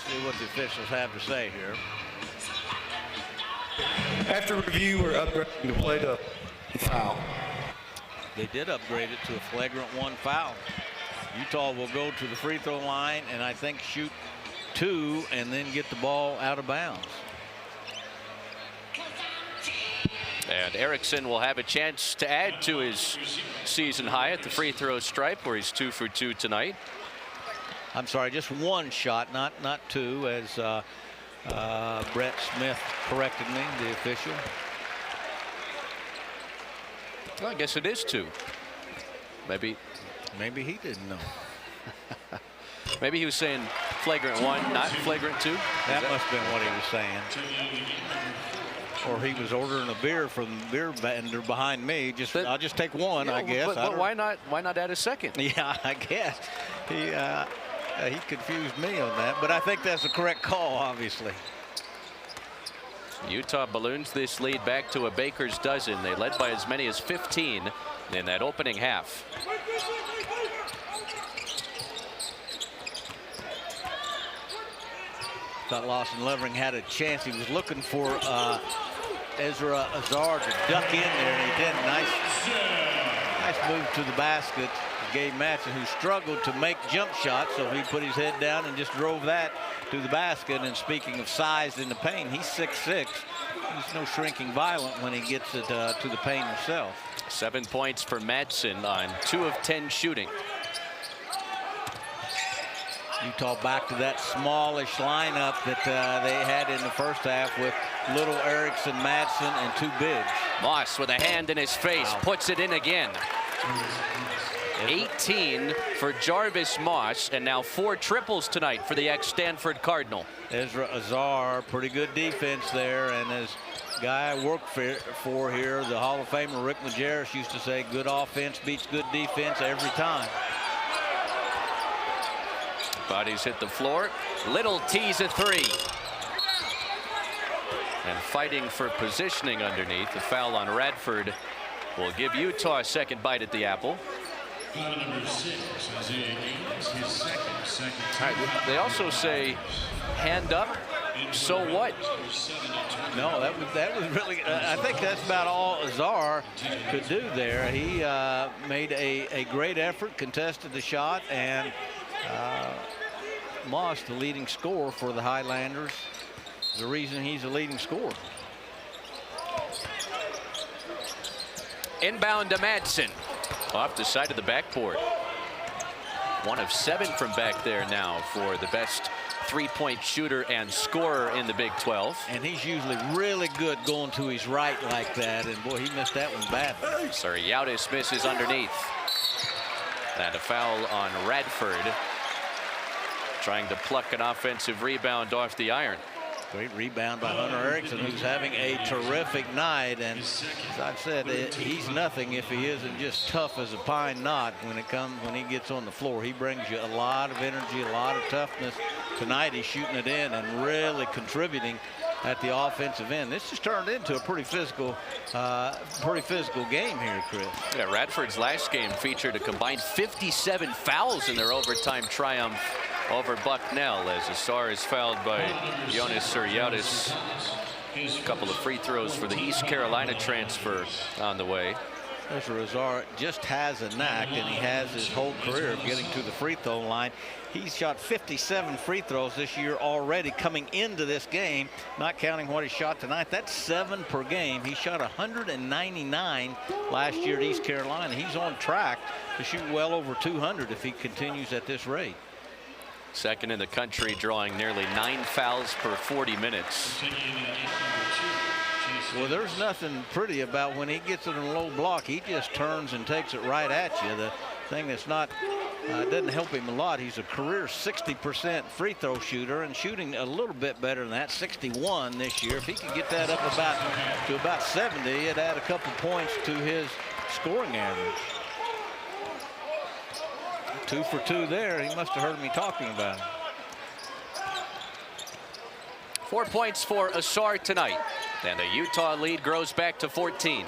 see what the officials have to say here. After review, we're upgrading the play to foul. They did upgrade it to a flagrant 1 foul. Utah will go to the free throw line and I think shoot 2 and then get the ball out of bounds. And Erickson will have a chance to add to his season high at the free throw stripe, where he's 2 for 2 tonight. I'm sorry, just 1 shot, not 2, as Brett Smith corrected me, the official. Well, I guess it is 2. Maybe he didn't know. Maybe he was saying flagrant 1, not flagrant 2. That must have been what he was saying. Or he was ordering a beer from the beer vendor behind me. I'll just take 1, I guess. But why not add a second? Yeah, I guess he confused me on that, but I think that's the correct call, obviously. Utah balloons this lead back to a baker's dozen. They led by as many as 15 in that opening half. Thought Lawson Lovering had a chance. He was looking for Ezra Azar to duck in there, and he did. Nice move to the basket. Gabe Madsen, who struggled to make jump shots, so he put his head down and just drove that to the basket. And speaking of size in the paint, he's 6'6". He's no shrinking violet when he gets it to the paint himself. 7 points for Madsen on 2 of 10 shooting. Utah back to that smallish lineup that they had in the first half with Little, Erickson, Madsen, and 2 bigs. Moss with a hand in his face, Wow. puts it in again. 18 for Jarvis Moss, and now 4 triples tonight for the ex-Stanford Cardinal. Ezra Azar, pretty good defense there, and as guy I work for here, the Hall of Famer Rick Majerus used to say, good offense beats good defense every time. Bodies hit the floor. Little tease a 3. And fighting for positioning underneath. The foul on Radford will give Utah a second bite at the apple. Number 6, Isaiah Gaines, his second. All right, they also say hand up, so what? No, that was really, I think that's about all Azar could do there. He made a great effort, contested the shot, and Moss, the leading scorer for the Highlanders, the reason he's a leading scorer. Inbound to Madsen. Off the side of the backboard. 1 of 7 from back there now for the best 3-point shooter and scorer in the Big 12. And he's usually really good going to his right like that. And boy, he missed that one badly. Sorry, Utes misses underneath. And a foul on Radford. Trying to pluck an offensive rebound off the iron. Great rebound by Hunter Erickson, who's having a terrific night. And as I've said, he's nothing if he isn't just tough as a pine knot when he gets on the floor. He brings you a lot of energy, a lot of toughness. Tonight he's shooting it in and really contributing at the offensive end. This has turned into a pretty physical game here, Chris. Yeah, Radford's last game featured a combined 57 fouls in their overtime triumph over Bucknell, as Azar is fouled by Jonas Uriadis. A couple of free throws for the East Carolina transfer on the way. Ezra Azar just has a knack, and he has his whole career of getting to the free throw line. He's shot 57 free throws this year already coming into this game, not counting what he shot tonight. That's 7 per game. He shot 199 last year at East Carolina. He's on track to shoot well over 200 if he continues at this rate. Second in the country, drawing nearly 9 fouls per 40 minutes. Well, there's nothing pretty about when he gets it in a low block. He just turns and takes it right at you. The thing that's not doesn't help him a lot. He's a career 60% free throw shooter and shooting a little bit better than that, 61 this year. If he could get that up to about 70, it'd add a couple points to his scoring average. 2 for 2 there. He must have heard me talking about him. 4 points for Azar tonight. And the Utah lead grows back to 14.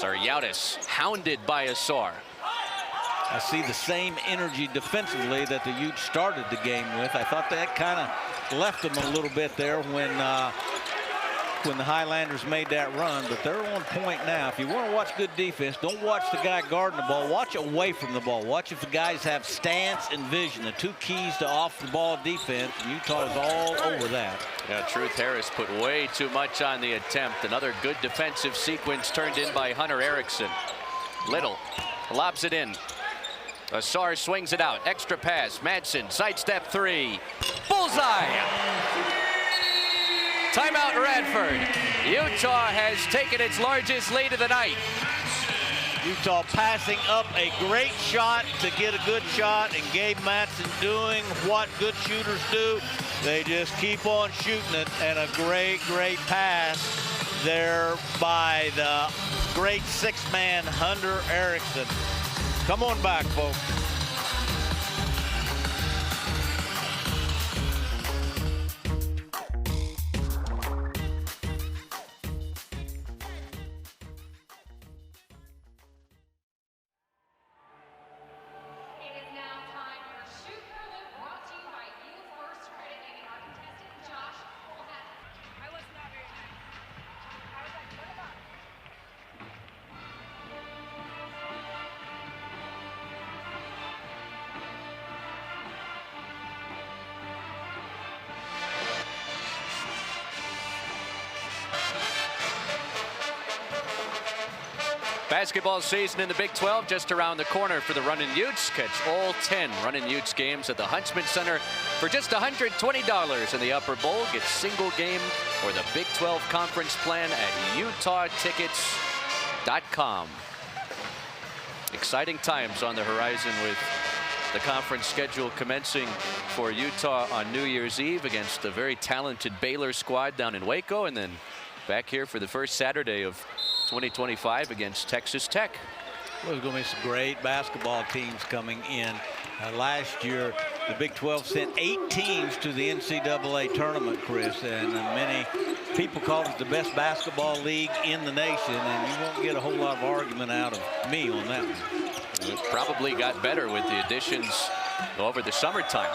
Uriadis hounded by Azar. I see the same energy defensively that the Utes started the game with. I thought that kind of left them a little bit there when the Highlanders made that run, but they're on point now. If you want to watch good defense, don't watch the guy guarding the ball. Watch away from the ball. Watch if the guys have stance and vision, the two keys to off-the-ball defense. Utah is all over that. Yeah, Truth Harris put way too much on the attempt. Another good defensive sequence turned in by Hunter Erickson. Little lobs it in. Asar swings it out. Extra pass. Madsen, sidestep three. Bullseye! Timeout Radford. Utah has taken its largest lead of the night. Utah passing up a great shot to get a good shot, and Gabe Madsen doing what good shooters do. They just keep on shooting it, and a great pass there by the great six-man Hunter Erickson. Come on back, folks. Basketball season in the Big 12 just around the corner for the Runnin' Utes. Catch all 10 Runnin' Utes games at the Huntsman Center for just $120 in the Upper Bowl. Get single game or the Big 12 conference plan at utahtickets.com. Exciting times on the horizon with the conference schedule commencing for Utah on New Year's Eve against a very talented Baylor squad down in Waco, and then back here for the first Saturday of 2025 against Texas Tech. Well, there's going to be some great basketball teams coming in. Last year, the Big 12 sent 8 teams to the NCAA tournament, Chris, and many people called it the best basketball league in the nation, and you won't get a whole lot of argument out of me on that one. It probably got better with the additions over the summertime.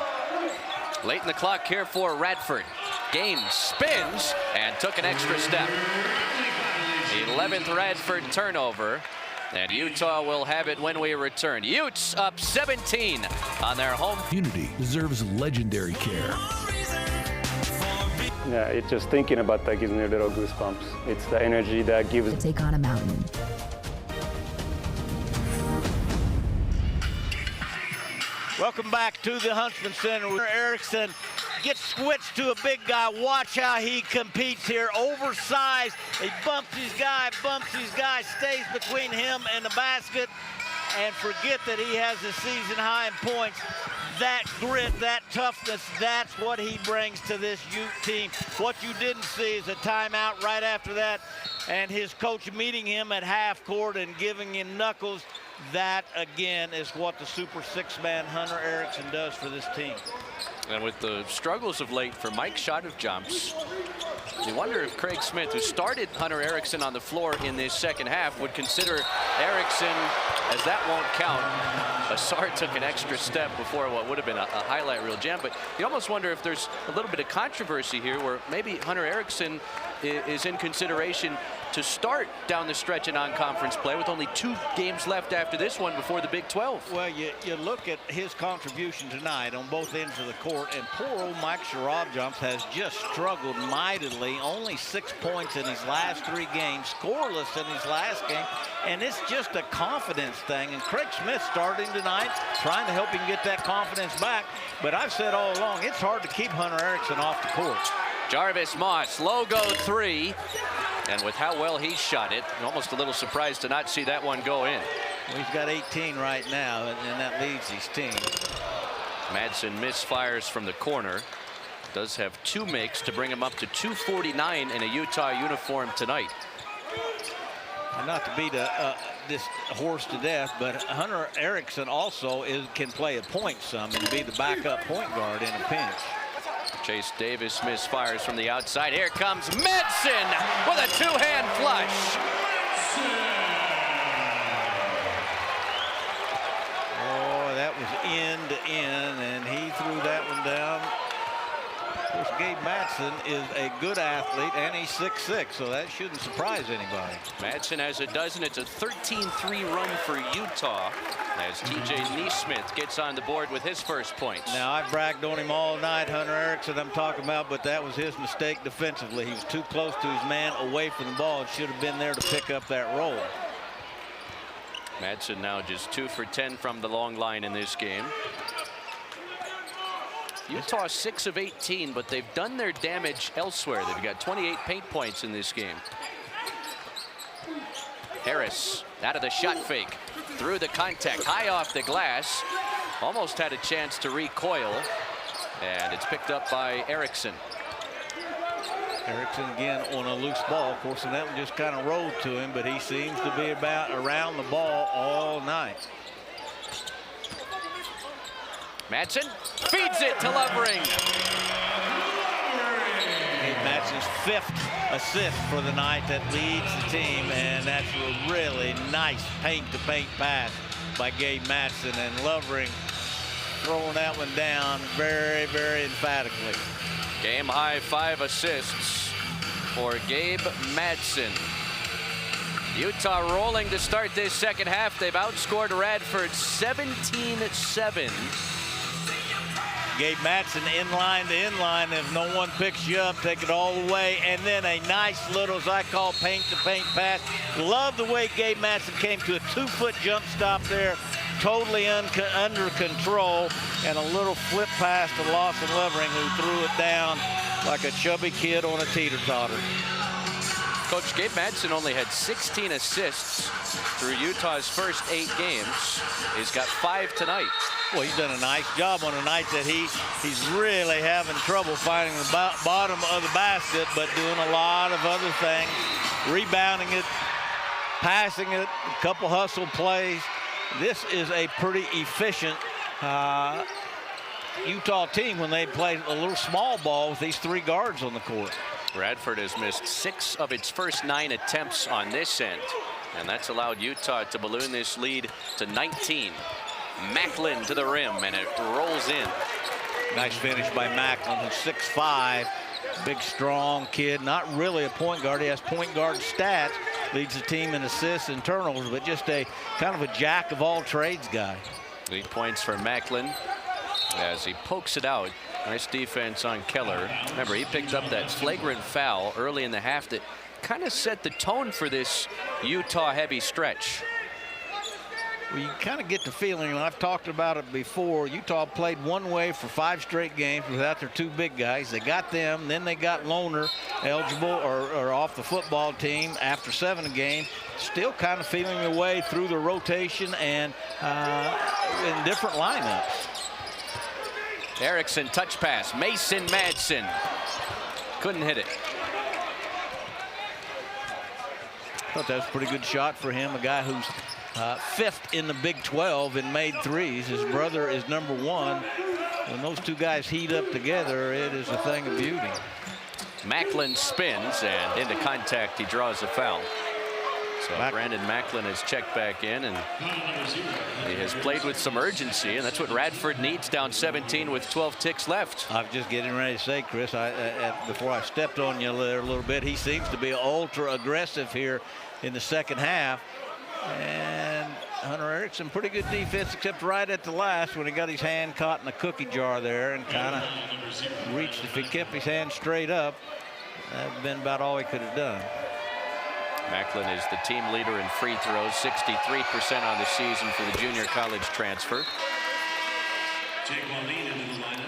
Late in the clock here for Radford. Gaines spins and took an extra step. 11th Radford turnover, and Utah will have it when we return. Utes up 17 on their home. Community deserves legendary care. Yeah, it's just thinking about that gives me a little goosebumps. It's the energy that gives. Take on a mountain. Welcome back to the Huntsman Center. Erickson gets switched to a big guy. Watch how he competes here. Oversized. He bumps his guy, stays between him and the basket. And forget that he has a season high in points. That grit, that toughness, that's what he brings to this Ute team. What you didn't see is a timeout right after that, and his coach meeting him at half court and giving him knuckles. That, again, is what the super six-man Hunter Erickson does for this team. And with the struggles of late for Mike shot of jumps, you wonder if Craig Smith, who started Hunter Erickson on the floor in this second half, would consider Erickson, as that won't count. Asar took an extra step before what would have been a highlight reel jam, but you almost wonder if there's a little bit of controversy here where maybe Hunter Erickson is in consideration to start down the stretch in non-conference play with only 2 games left after this one before the Big 12. Well, you look at his contribution tonight on both ends of the court, and poor old Mike Sharabjumps has just struggled mightily. Only 6 points in his last 3 games, scoreless in his last game, and it's just a confidence thing. And Craig Smith starting tonight, trying to help him get that confidence back. But I've said all along, it's hard to keep Hunter Erickson off the court. Jarvis Moss, logo 3. And with how well he shot it, almost a little surprised to not see that one go in. Well, he's got 18 right now, and that leads his team. Madsen misfires from the corner. Does have 2 makes to bring him up to 249 in a Utah uniform tonight. And not to beat this horse to death, but Hunter Erickson also can play a point some and be the backup point guard in a pinch. Chase Davis misfires from the outside. Here comes Madsen with a 2-hand flush. end to end, and he threw that one down. Of course, Gabe Madsen is a good athlete, and he's 6'6", so that shouldn't surprise anybody. Madsen has a dozen. It's a 13-3 run for Utah as T.J. Neesmith gets on the board with his first points. Now, I've bragged on him all night, Hunter Erickson I'm talking about, but that was his mistake defensively. He was too close to his man away from the ball and should have been there to pick up that roll. Madsen now just 2 for 10 from the long line in this game. Utah 6 of 18, but they've done their damage elsewhere. They've got 28 paint points in this game. Harris out of the shot fake, through the contact, high off the glass. Almost had a chance to recoil, and it's picked up by Erickson. Erickson again on a loose ball. Of course, and that one just kind of rolled to him, but he seems to be around the ball all night. Madsen feeds it to Lovering. Gabe Madsen's 5th assist for the night that leads the team, and that's a really nice paint-to-paint pass by Gabe Madsen, and Lovering throwing that one down very, very emphatically. Game high 5 assists for Gabe Madsen. Utah rolling to start this second half. They've outscored Radford 17-7. Gabe Madsen inline to inline. If no one picks you up, take it all the way. And then a nice little, as I call, paint-to-paint pass. Love the way Gabe Madsen came to a 2-foot jump stop there, totally under control, and a little flip pass to Lawson Lovering, who threw it down like a chubby kid on a teeter-totter. Coach, Gabe Madsen only had 16 assists through Utah's first 8 games. He's got 5 tonight. Well, he's done a nice job on a night that he's really having trouble finding the bottom of the basket, but doing a lot of other things, rebounding it, passing it, a couple hustle plays. This is a pretty efficient Utah team when they play a little small ball with these 3 guards on the court. Radford has missed 6 of its first 9 attempts on this end, and that's allowed Utah to balloon this lead to 19. Macklin to the rim, and it rolls in. Nice finish by Macklin, who's 6'5", big, strong kid. Not really a point guard. He has point guard stats, leads the team in assists and turnovers, but just a kind of a jack of all trades guy. 8 points for Macklin as he pokes it out. Nice defense on Keller. Remember, he picked up that flagrant foul early in the half that kind of set the tone for this Utah heavy stretch. Well, you kind of get the feeling, and I've talked about it before, Utah played one way for 5 straight games without their 2 big guys. They got them, then they got Lohner eligible or off the football team after 7 games. Still kind of feeling their way through the rotation and in different lineups. Erickson touch pass, Mason Madsen couldn't hit it. Thought that was a pretty good shot for him, a guy who's 5th in the Big 12 in made threes. His brother is number 1. When those 2 guys heat up together, it is a thing of beauty. Macklin spins, and into contact, he draws a foul. So Brandon Macklin has checked back in, and he has played with some urgency, and that's what Radford needs down 17 with 12 ticks left. I was just getting ready to say, Chris, before I stepped on you there a little bit, he seems to be ultra aggressive here in the second half. And Hunter Erickson, pretty good defense, except right at the last when he got his hand caught in the cookie jar there and kind of reached. If he kept his hand straight up, that would have been about all he could have done. Macklin is the team leader in free throws, 63% on the season for the junior college transfer.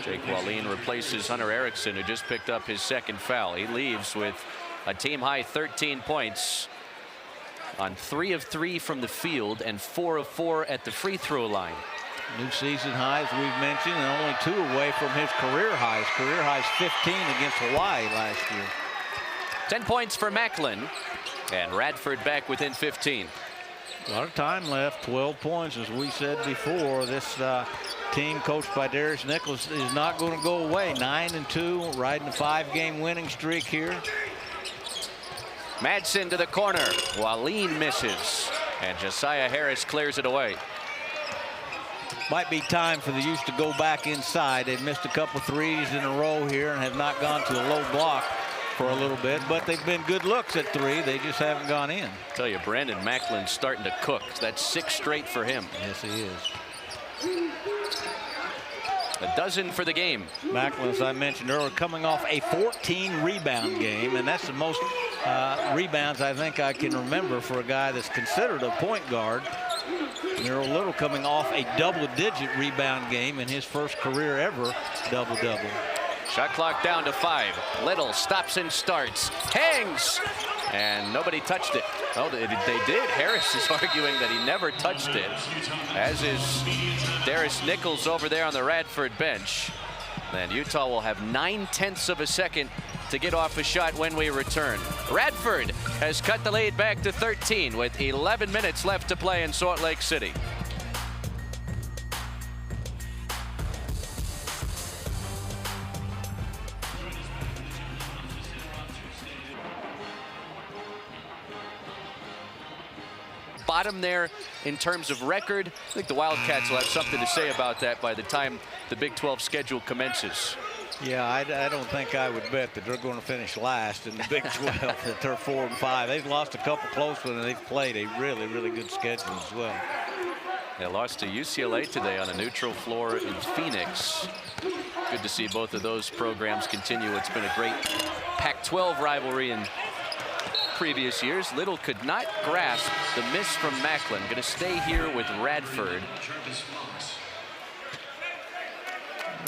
Jake Wallin replaces Hunter Erickson, who just picked up his 2nd foul. He leaves with a team-high 13 points on 3 of 3 from the field and 4 of 4 at the free throw line. New season highs we've mentioned, and only 2 away from his career highs. Career highs 15 against Hawaii last year. 10 points for Macklin, and Radford back within 15. A lot of time left, 12 points, as we said before. This team coached by Darius Nicholas is not going to go away. 9-2, riding a 5-game winning streak here. Madsen to the corner. Wallin misses, and Josiah Harris clears it away. might be time for the Utes to go back inside. They've missed a couple threes in a row here and have not gone to a low block for a little bit, but they've been good looks at three. They just haven't gone in. I tell you, Brandon Macklin's starting to cook. That's 6 straight for him. Yes, he is. A dozen for the game. Macklin, as I mentioned earlier, coming off a 14 rebound game, and that's the most rebounds I think I can remember for a guy that's considered a point guard. Miro Little coming off a double-digit rebound game in his first career ever double-double. Shot clock down to 5. Little stops and starts, hangs, and nobody touched it. Oh, they did. Harris is arguing that he never touched it, as is Darius Nichols over there on the Radford bench. And Utah will have 9/10 of a second to get off a shot when we return. Radford has cut the lead back to 13 with 11 minutes left to play in Salt Lake City. Bottom there in terms of record. I think the Wildcats will have something to say about that by the time the Big 12 schedule commences. Yeah, I don't think I would bet that they're going to finish last in the Big 12. That they're 4 and 5. They've lost a couple close ones, and they've played a really, really good schedule as well. They lost to UCLA today on a neutral floor in Phoenix. Good to see both of those programs continue. It's been a great Pac-12 rivalry in previous years. Little could not grasp the miss from Macklin. Going to stay here with Radford.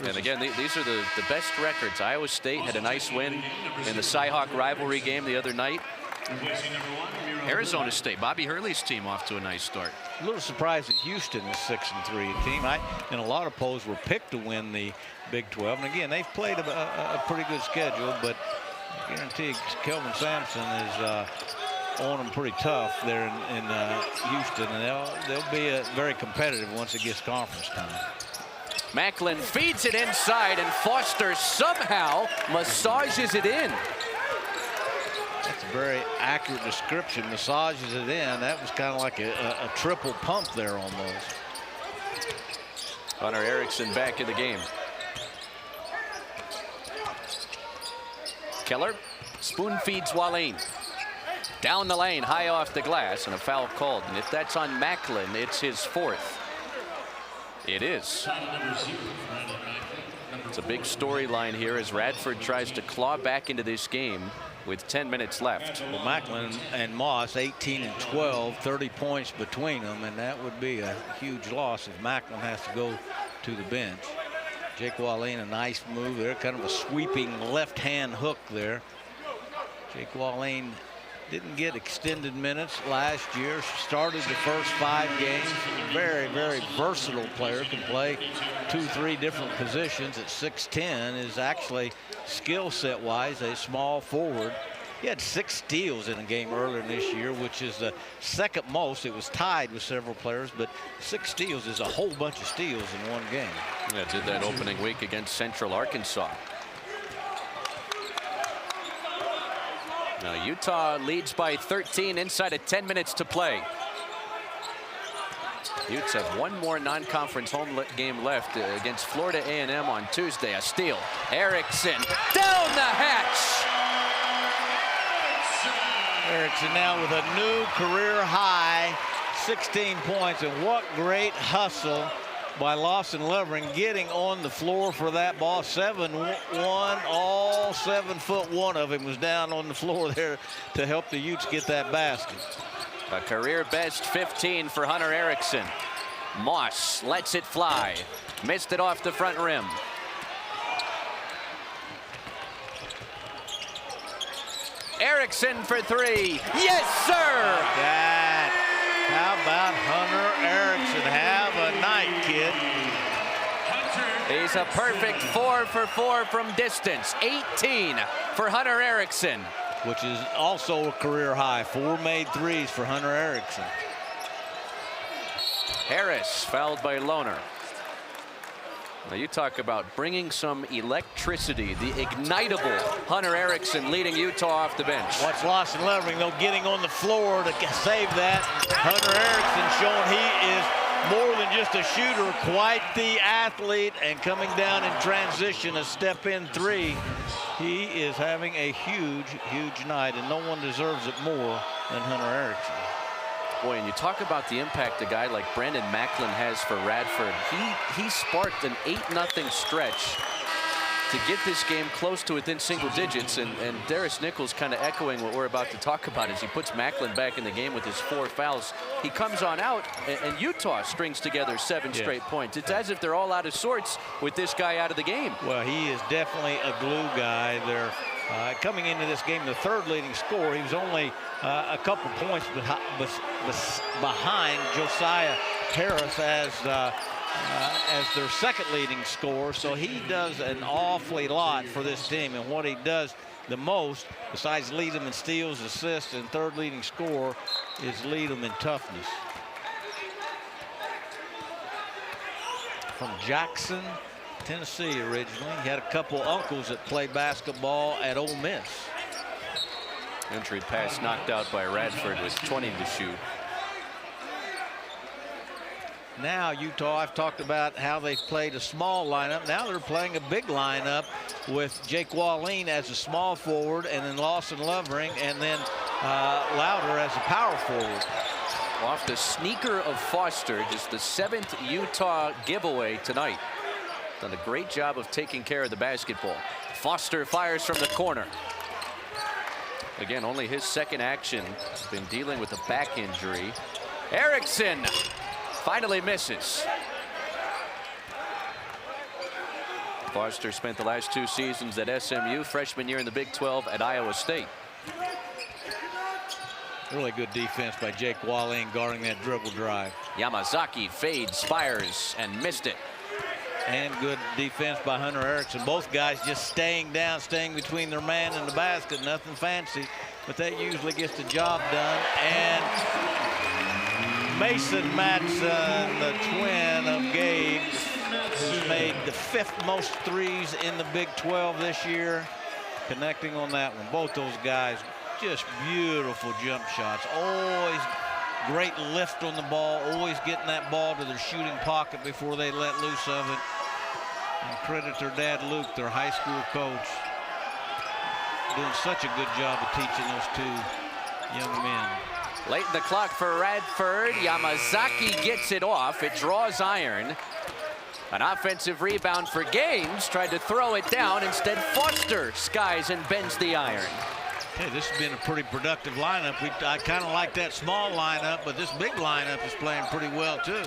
And again, these are the best records. Iowa State had a nice win in the Cy-Hawk rivalry game the other night. Arizona State, Bobby Hurley's team, off to a nice start. A little surprised that Houston is 6-3 team. And a lot of polls were picked to win the Big 12. And again, they've played a pretty good schedule, but I guarantee Kelvin Sampson is on them pretty tough there in Houston, and they'll be very competitive once it gets conference time. Macklin feeds it inside, and Foster somehow massages it in. That's a very accurate description. Massages it in. That was kind of like a triple pump there almost. Hunter Erickson back in the game. Keller spoon feeds Wallane. Down the lane, high off the glass, and a foul called. And if that's on Macklin, it's his 4th. It is. It's a big storyline here as Radford tries to claw back into this game with 10 minutes left. Well, Macklin and Moss, 18 and 12, 30 points between them, and that would be a huge loss if Macklin has to go to the bench. Jake Wallane, a nice move there, kind of a sweeping left-hand hook there. Jake Wallane didn't get extended minutes last year. Started the first 5 games. Very, very versatile player. Can play 2-3 different positions at 6'10". Is actually skill set wise a small forward. He had 6 steals in a game earlier this year, which is the second most. It was tied with several players, but 6 steals is a whole bunch of steals in one game. Yeah, did that opening week against Central Arkansas. Now Utah leads by 13 inside of 10 minutes to play. Utes have one more non-conference home game left against Florida A&M on Tuesday. A steal. Erickson down the hatch. Erickson now with a new career high 16 points, and what great hustle by Lawson Lovering, getting on the floor for that ball. 7'1", all 7'1" of him was down on the floor there to help the Utes get that basket. A career best 15 for Hunter Erickson. Moss lets it fly. Missed it off the front rim. Erickson for 3. Yes, sir! That. How about Hunter Erickson? Have a night, kid. He's a perfect 4 for 4 from distance. 18 for Hunter Erickson. Which is also a career high. 4 made threes for Hunter Erickson. Harris fouled by Lohner. Now you talk about bringing some electricity. The ignitable Hunter Erickson leading Utah off the bench. Watch Lawson Lovering, though, getting on the floor to save that. Hunter Erickson showing he is more than just a shooter, quite the athlete, and coming down in transition, a step-in three. He is having a huge, huge night, and no one deserves it more than Hunter Erickson. Boy, and you talk about the impact a guy like Brandon Macklin has for Radford. He sparked an 8-0 stretch to get this game close to within single digits, and Darius Nichols kind of echoing what we're about to talk about as he puts Macklin back in the game with his 4 fouls. He comes on out, and Utah strings together 7 straight points. It's as if they're all out of sorts with this guy out of the game. Well, he is definitely a glue guy. They're coming into this game the 3rd leading scorer. He was only a couple points behind Josiah Harris as their 2nd leading scorer, so he does an awfully lot for this team. And what he does the most, besides lead them in steals, assists, and 3rd leading scorer, is lead them in toughness. From Jackson, Tennessee originally. He had a couple uncles that played basketball at Ole Miss. Entry pass knocked out by Radford with 20 to shoot. Now Utah, I've talked about how they've played a small lineup. Now they're playing a big lineup with Jake Walleen as a small forward, and then Lawson Lovering, and then Louder as a power forward. Off the sneaker of Foster, just the 7th Utah giveaway tonight. Done a great job of taking care of the basketball. Foster fires from the corner. Again, only his 2nd action. Been dealing with a back injury. Erickson finally misses. Foster spent the last 2 seasons at SMU, freshman year in the Big 12 at Iowa State. Really good defense by Jake Walleen guarding that dribble drive. Yamazaki fades, fires, and missed it. And good defense by Hunter Erickson. Both guys just staying down, staying between their man and the basket. Nothing fancy, but that usually gets the job done. And Mason Madsen, the twin of Gabe, has made the 5th most threes in the Big 12 this year, connecting on that one. Both those guys, just beautiful jump shots. Always great lift on the ball, always getting that ball to their shooting pocket before they let loose of it. And credit their dad, Luke, their high school coach, doing such a good job of teaching those 2 young men. Late in the clock for Radford. Yamazaki gets it off. It draws iron. An offensive rebound for Gaines. Tried to throw it down. Instead, Foster skies and bends the iron. Hey, this has been a pretty productive lineup. I kind of like that small lineup, but this big lineup is playing pretty well, too.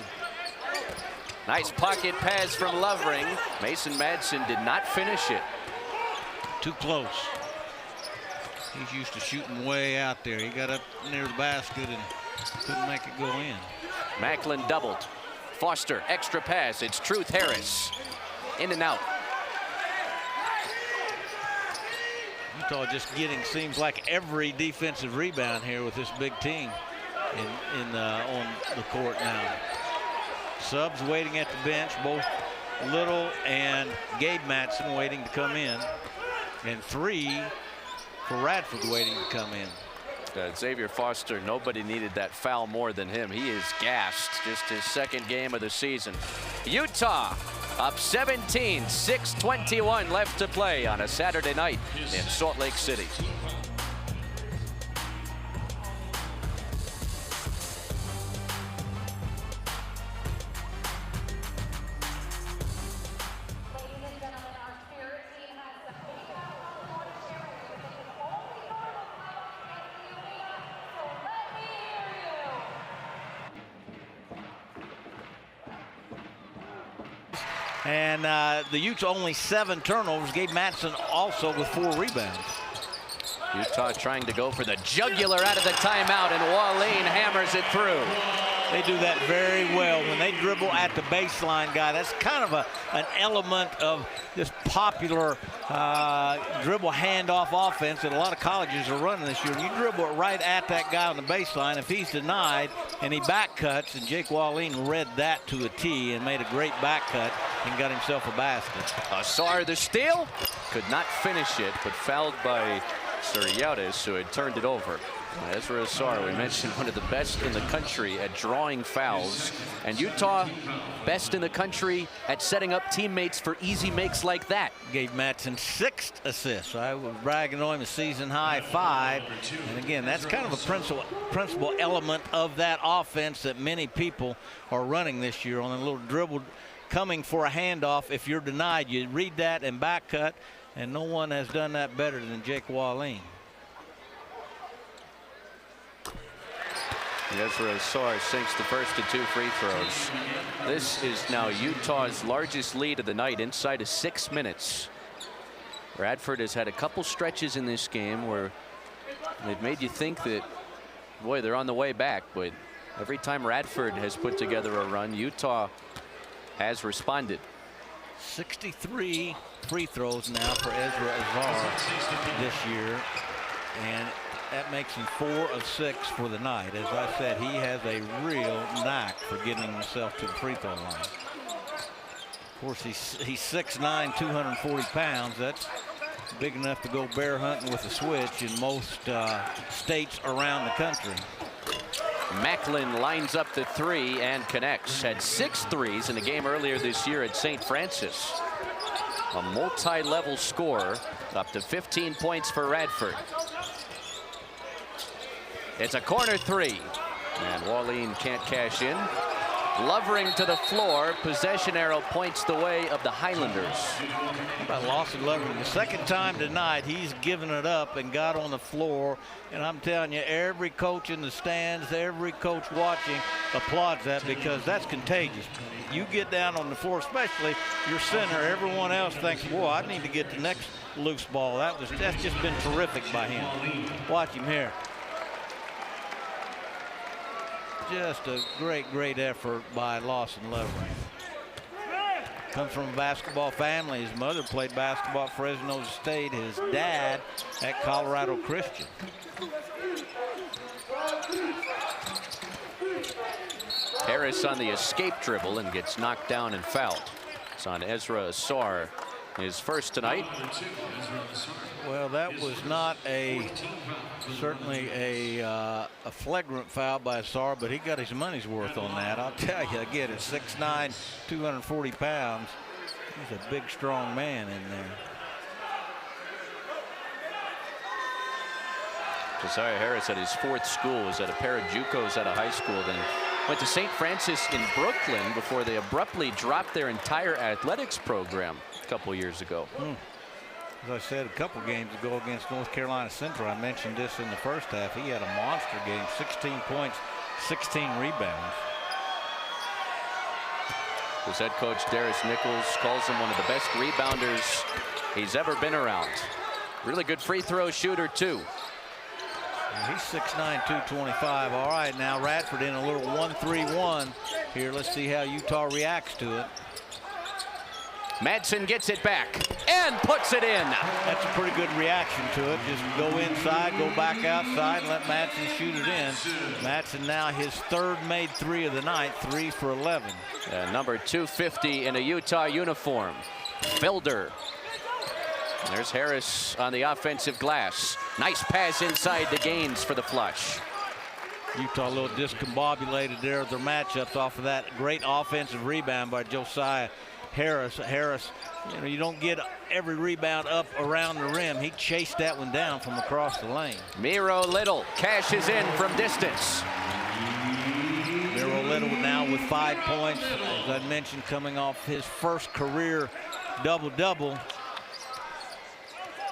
Nice pocket pass from Lovering. Mason Madsen did not finish it. Too close. He's used to shooting way out there. He got up near the basket and couldn't make it go in. Macklin doubled. Foster, extra pass. It's Truth Harris. In and out. Utah just getting, seems like, every defensive rebound here with this big team on the court now. Subs waiting at the bench, both Little and Gabe Madsen waiting to come in, and 3 for Radford waiting to come in. Xavier Foster, nobody needed that foul more than him. He is gassed. Just his 2nd game of the season. Utah up 17, 6:21 left to play on a Saturday night in Salt Lake City. And the Utes only 7 turnovers. Gabe Madsen also with 4 rebounds. Utah trying to go for the jugular out of the timeout, and Walleen hammers it through. They do that very well. When they dribble at the baseline, guy, that's kind of an element of this popular dribble handoff offense that a lot of colleges are running this year. You dribble it right at that guy on the baseline. If he's denied and he back cuts, and Jake Walleen read that to a T and made a great back cut and got himself a basket. Asar the steal. Could not finish it, but fouled by Utes, who had turned it over. Ezra Asar, we mentioned, one of the best in the country at drawing fouls. And Utah, best in the country at setting up teammates for easy makes like that. Gabe Madsen, 6 assists. I was bragging on him, a season high 5. And again, that's kind of a principal element of that offense that many people are running this year, on a little dribble coming for a handoff. If you're denied, you read that and back cut, and no one has done that better than Jake Wallin. Ezra Asar sinks the first of 2 free throws. This is now Utah's largest lead of the night, inside of 6 minutes. Radford has had a couple stretches in this game where they've made you think that, boy, they're on the way back. But every time Radford has put together a run, Utah has responded. 63 free throws now for Ezra Asar this year, and that makes him 4 of 6 for the night. As I said, he has a real knack for getting himself to the free throw line. Of course, he's 6'9", 240 pounds. That's big enough to go bear hunting with a switch in most states around the country. Macklin lines up the 3 and connects. Had 6 threes in a game earlier this year at St. Francis. A multi-level scorer, up to 15 points for Radford. It's a corner 3, and Wallin can't cash in. Lovering to the floor. Possession arrow points the way of the Highlanders. About Lawson Lovering, the second time tonight, he's given it up and got on the floor. And I'm telling you, every coach in the stands, every coach watching applauds that, because that's contagious. You get down on the floor, especially your center, everyone else thinks, whoa, I need to get the next loose ball. That's just been terrific by him. Watch him here. Just a great effort by Lawson Lovering. Comes from a basketball family. His mother played basketball at Fresno State. His dad at Colorado Christian. Harris on the escape dribble and gets knocked down and fouled. It's on Ezra Asar, his first tonight. Well, that was not certainly a flagrant foul by Asar, but he got his money's worth on that. I'll tell you, again, at 6'9", 240 pounds, he's a big, strong man in there. Josiah Harris at his 4th school, was at a pair of JUCOs at a high school, then went to St. Francis in Brooklyn before they abruptly dropped their entire athletics program a couple years ago. As I said a couple games ago against North Carolina Central, I mentioned this in the first half. He had a monster game, 16 points, 16 rebounds. His head coach, Darius Nichols, calls him one of the best rebounders he's ever been around. Really good free throw shooter, too. He's 6'9", 225. All right, now Radford in a little 1-3-1 here. Let's see how Utah reacts to it. Madsen gets it back and puts it in. That's a pretty good reaction to it. Just go inside, go back outside, and let Madsen shoot it in. Madsen now his 3rd made 3 of the night, 3 for 11. Number 250 in a Utah uniform, Felder. And there's Harris on the offensive glass. Nice pass inside the Gaines for the flush. Utah a little discombobulated there with their matchups off of that great offensive rebound by Josiah Harris. Harris, you know, you don't get every rebound up around the rim. He chased that one down from across the lane. Miro Little cashes in from distance. Miro Little now with 5 points, as I mentioned, coming off his first career double-double.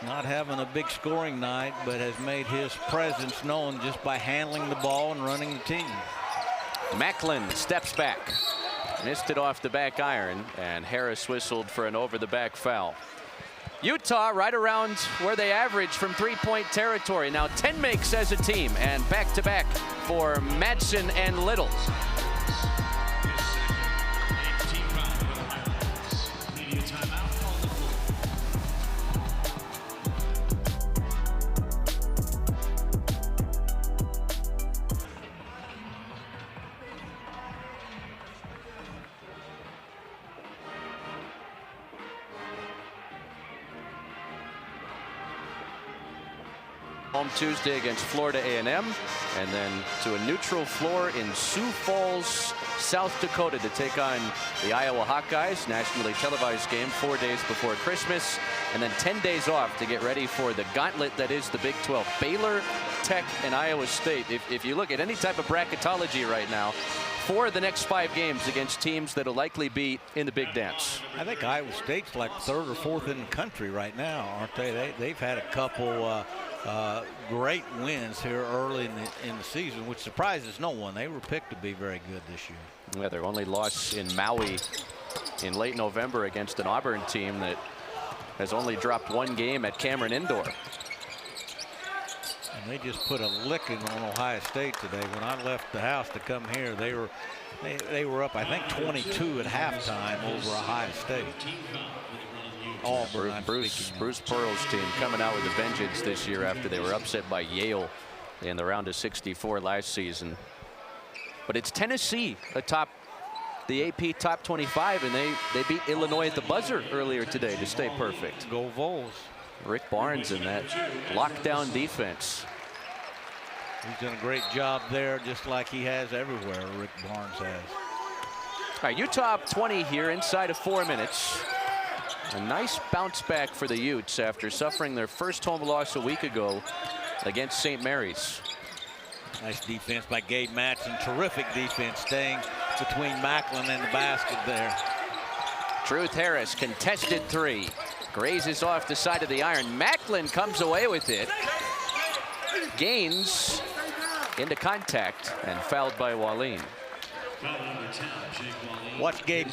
Not having a big scoring night, but has made his presence known just by handling the ball and running the team. Macklin steps back. Missed it off the back iron, and Harris whistled for an over-the-back foul. Utah right around where they average from 3-point territory. Now 10 makes as a team, and back-to-back for Madsen and Little. Home Tuesday against Florida A&M, and then to a neutral floor in Sioux Falls, South Dakota to take on the Iowa Hawkeyes. Nationally televised game 4 days before Christmas, and then 10 days off to get ready for the gauntlet that is the Big 12. Baylor, Tech, and Iowa State. If you look at any type of bracketology right now, 4 of the next 5 games against teams that will likely be in the Big Dance. I think Iowa State's like 3rd or 4th in the country right now, aren't they? They've had a couple great wins here early in the season, which surprises no one. They were picked to be very good this year. Yeah, their only loss in Maui in late November against an Auburn team that has only dropped 1 game at Cameron Indoor. And they just put a licking on Ohio State today. When I left the house to come here, they were up, I think, 22 at halftime over Ohio State. Auburn, Bruce Pearl's team coming out with a vengeance this year after they were upset by Yale in the round of 64 last season. But it's Tennessee atop the AP top 25, and they beat Illinois at the buzzer earlier today to stay perfect. Go Vols. Rick Barnes in that lockdown defense. He's done a great job there, just like he has everywhere, Rick Barnes has. All right, Utah up 20 here inside of 4 minutes. A nice bounce back for the Utes after suffering their first home loss a week ago against St. Mary's. Nice defense by Gabe Madsen. Terrific defense, staying between Macklin and the basket there. Truth Harris, contested 3. Grazes off the side of the iron. Macklin comes away with it. Gains into contact and fouled by Wallin. Watch Gabe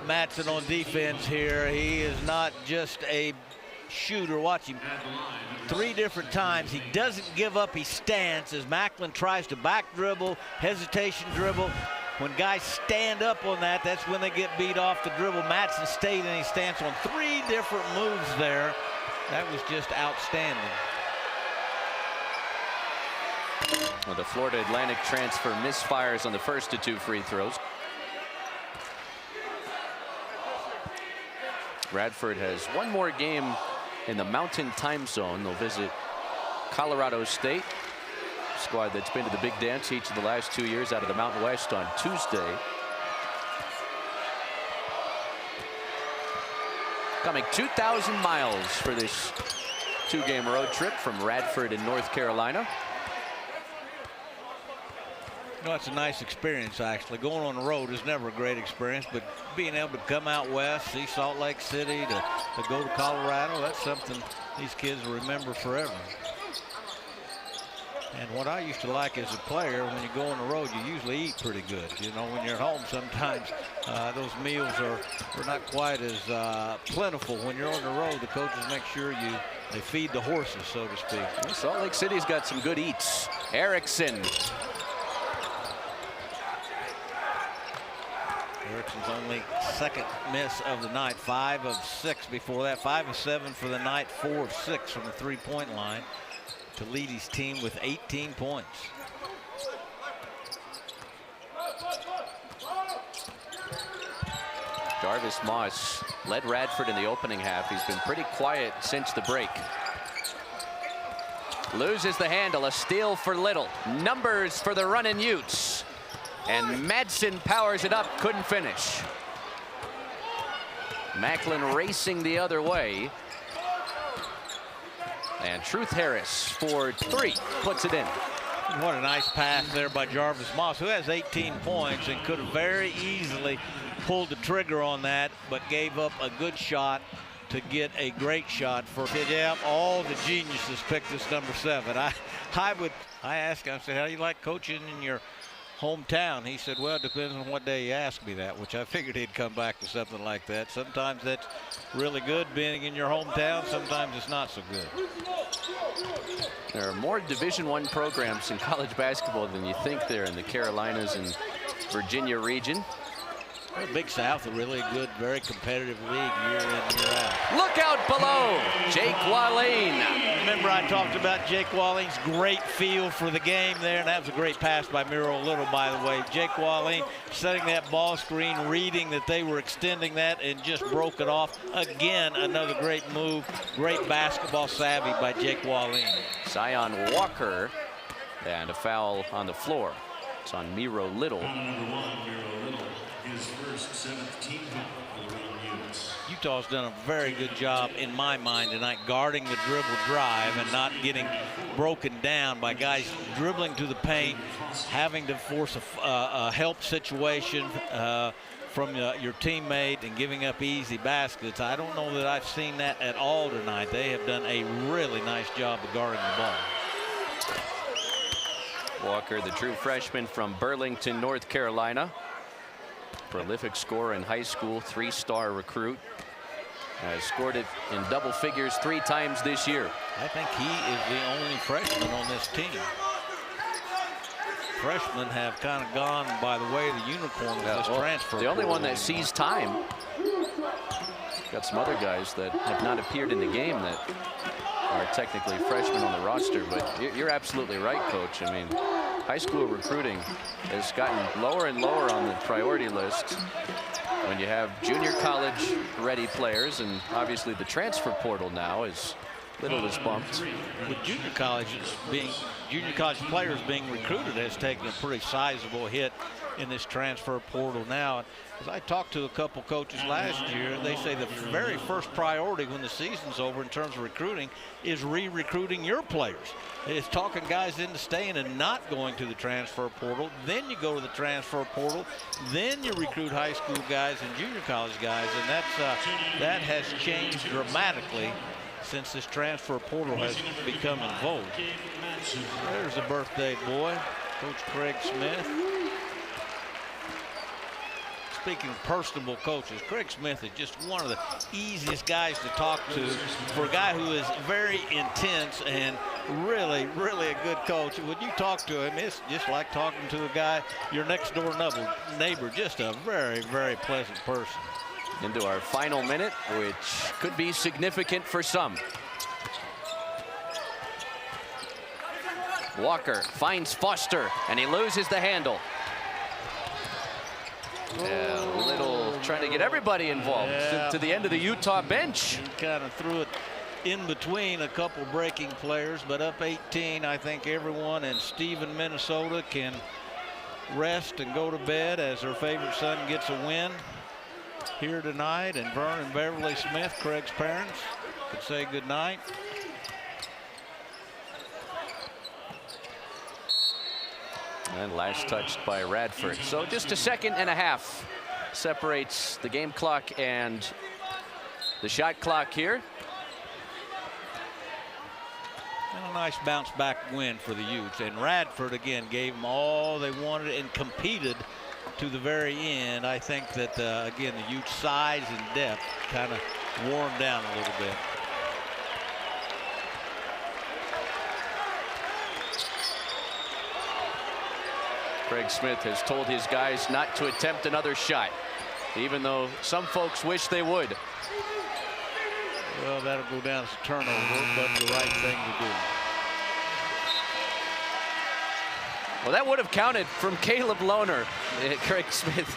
Madsen on defense here. He is not just a shooter. Watch him 3 different times. He doesn't give up his stance as Macklin tries to back dribble, hesitation dribble. When guys stand up on that, that's when they get beat off the dribble. Madsen stayed in his stance on 3 different moves there. That was just outstanding. Well, the Florida Atlantic transfer misfires on the first of 2 free throws. Radford has 1 more game in the Mountain Time Zone. They'll visit Colorado State, squad that's been to the Big Dance each of the last 2 years out of the Mountain West on Tuesday. Coming 2,000 miles for this 2-game road trip from Radford in North Carolina. You know, it's a nice experience, actually. Going on the road is never a great experience, but being able to come out west, see Salt Lake City, to go to Colorado, that's something these kids will remember forever. And what I used to like as a player, when you go on the road, you usually eat pretty good. You know, when you're at home, sometimes those meals are not quite as plentiful. When you're on the road, the coaches make sure they feed the horses, so to speak. Salt Lake City's got some good eats. Erickson. Erickson's only 2nd miss of the night, 5 of 6 before that, 5 of 7 for the night, 4 of 6 from the 3-point line to lead his team with 18 points. Jarvis Moss led Radford in the opening half. He's been pretty quiet since the break. Loses the handle, a steal for Little. Numbers for the running Utes. And Madsen powers it up, couldn't finish. Macklin racing the other way. And Truth Harris for 3, puts it in. What a nice pass there by Jarvis Moss, who has 18 points and could have very easily pulled the trigger on that, but gave up a good shot to get a great shot for yeah, all the geniuses picked this number 7. I asked him, I said, how do you like coaching in your hometown? He said, well, it depends on what day you ask me that, which I figured he'd come back to something like that. Sometimes that's really good being in your hometown. Sometimes it's not so good. There are more Division I programs in college basketball than you think there in the Carolinas and Virginia region. Well, Big South, a really good, very competitive league year in, year out. Look out below, Jake Wallane. Remember I talked about Jake Wallane's great feel for the game there, and that was a great pass by Miro Little, by the way. Jake Wallane setting that ball screen, reading that they were extending that, and just broke it off. Again, another great move, great basketball savvy by Jake Wallane. Zion Walker, and a foul on the floor. It's on Miro Little. Number 1, Miro Little, his first 7th team foul for the Utah Utes. Utah's done a very good job, in my mind, tonight, guarding the dribble drive and not getting broken down by guys dribbling to the paint, having to force a help situation from your teammate and giving up easy baskets. I don't know that I've seen that at all tonight. They have done a really nice job of guarding the ball. Walker, the true freshman from Burlington, North Carolina. Prolific scorer in high school, 3-star recruit. Has scored it in double figures 3 times this year. I think he is the only freshman on this team. Freshmen have kind of gone by the way of the unicorn with this transfer. The only one that sees time. Got some other guys that have not appeared in the game that are technically freshmen on the roster, but you're absolutely right, Coach. I mean, high school recruiting has gotten lower and lower on the priority list when you have junior college ready players, and obviously the transfer portal now is little is bumped. With junior college players being recruited has taken a pretty sizable hit in this transfer portal now. As I talked to a couple coaches last year, they say the very first priority when the season's over in terms of recruiting is re-recruiting your players. It's talking guys into staying and not going to the transfer portal. Then you go to the transfer portal. Then you recruit high school guys and junior college guys, and that has changed dramatically since this transfer portal has become in vogue. There's a birthday boy, Coach Craig Smith. Speaking of personable coaches, Craig Smith is just one of the easiest guys to talk to for a guy who is very intense and really, really a good coach. When you talk to him, it's just like talking to a guy, your next door neighbor, just a very, very pleasant person. Into our final minute, which could be significant for some. Walker finds Foster, and he loses the handle. Yeah, Little trying to get everybody involved to the end of the Utah bench. He kind of threw it in between a couple breaking players, but up 18, I think everyone in Stephen, Minnesota can rest and go to bed as their favorite son gets a win here tonight. And Vern and Beverly Smith, Craig's parents, could say good night. And last touched by Radford. So just a second and a half separates the game clock and the shot clock here. And a nice bounce back win for the Utes. And Radford again gave them all they wanted and competed to the very end. I think that again the Utes' size and depth kind of wore them down a little bit. Craig Smith has told his guys not to attempt another shot, even though some folks wish they would. Well, that'll go down as a turnover, but the right thing to do. Well, that would have counted from Caleb Lohner. Craig Smith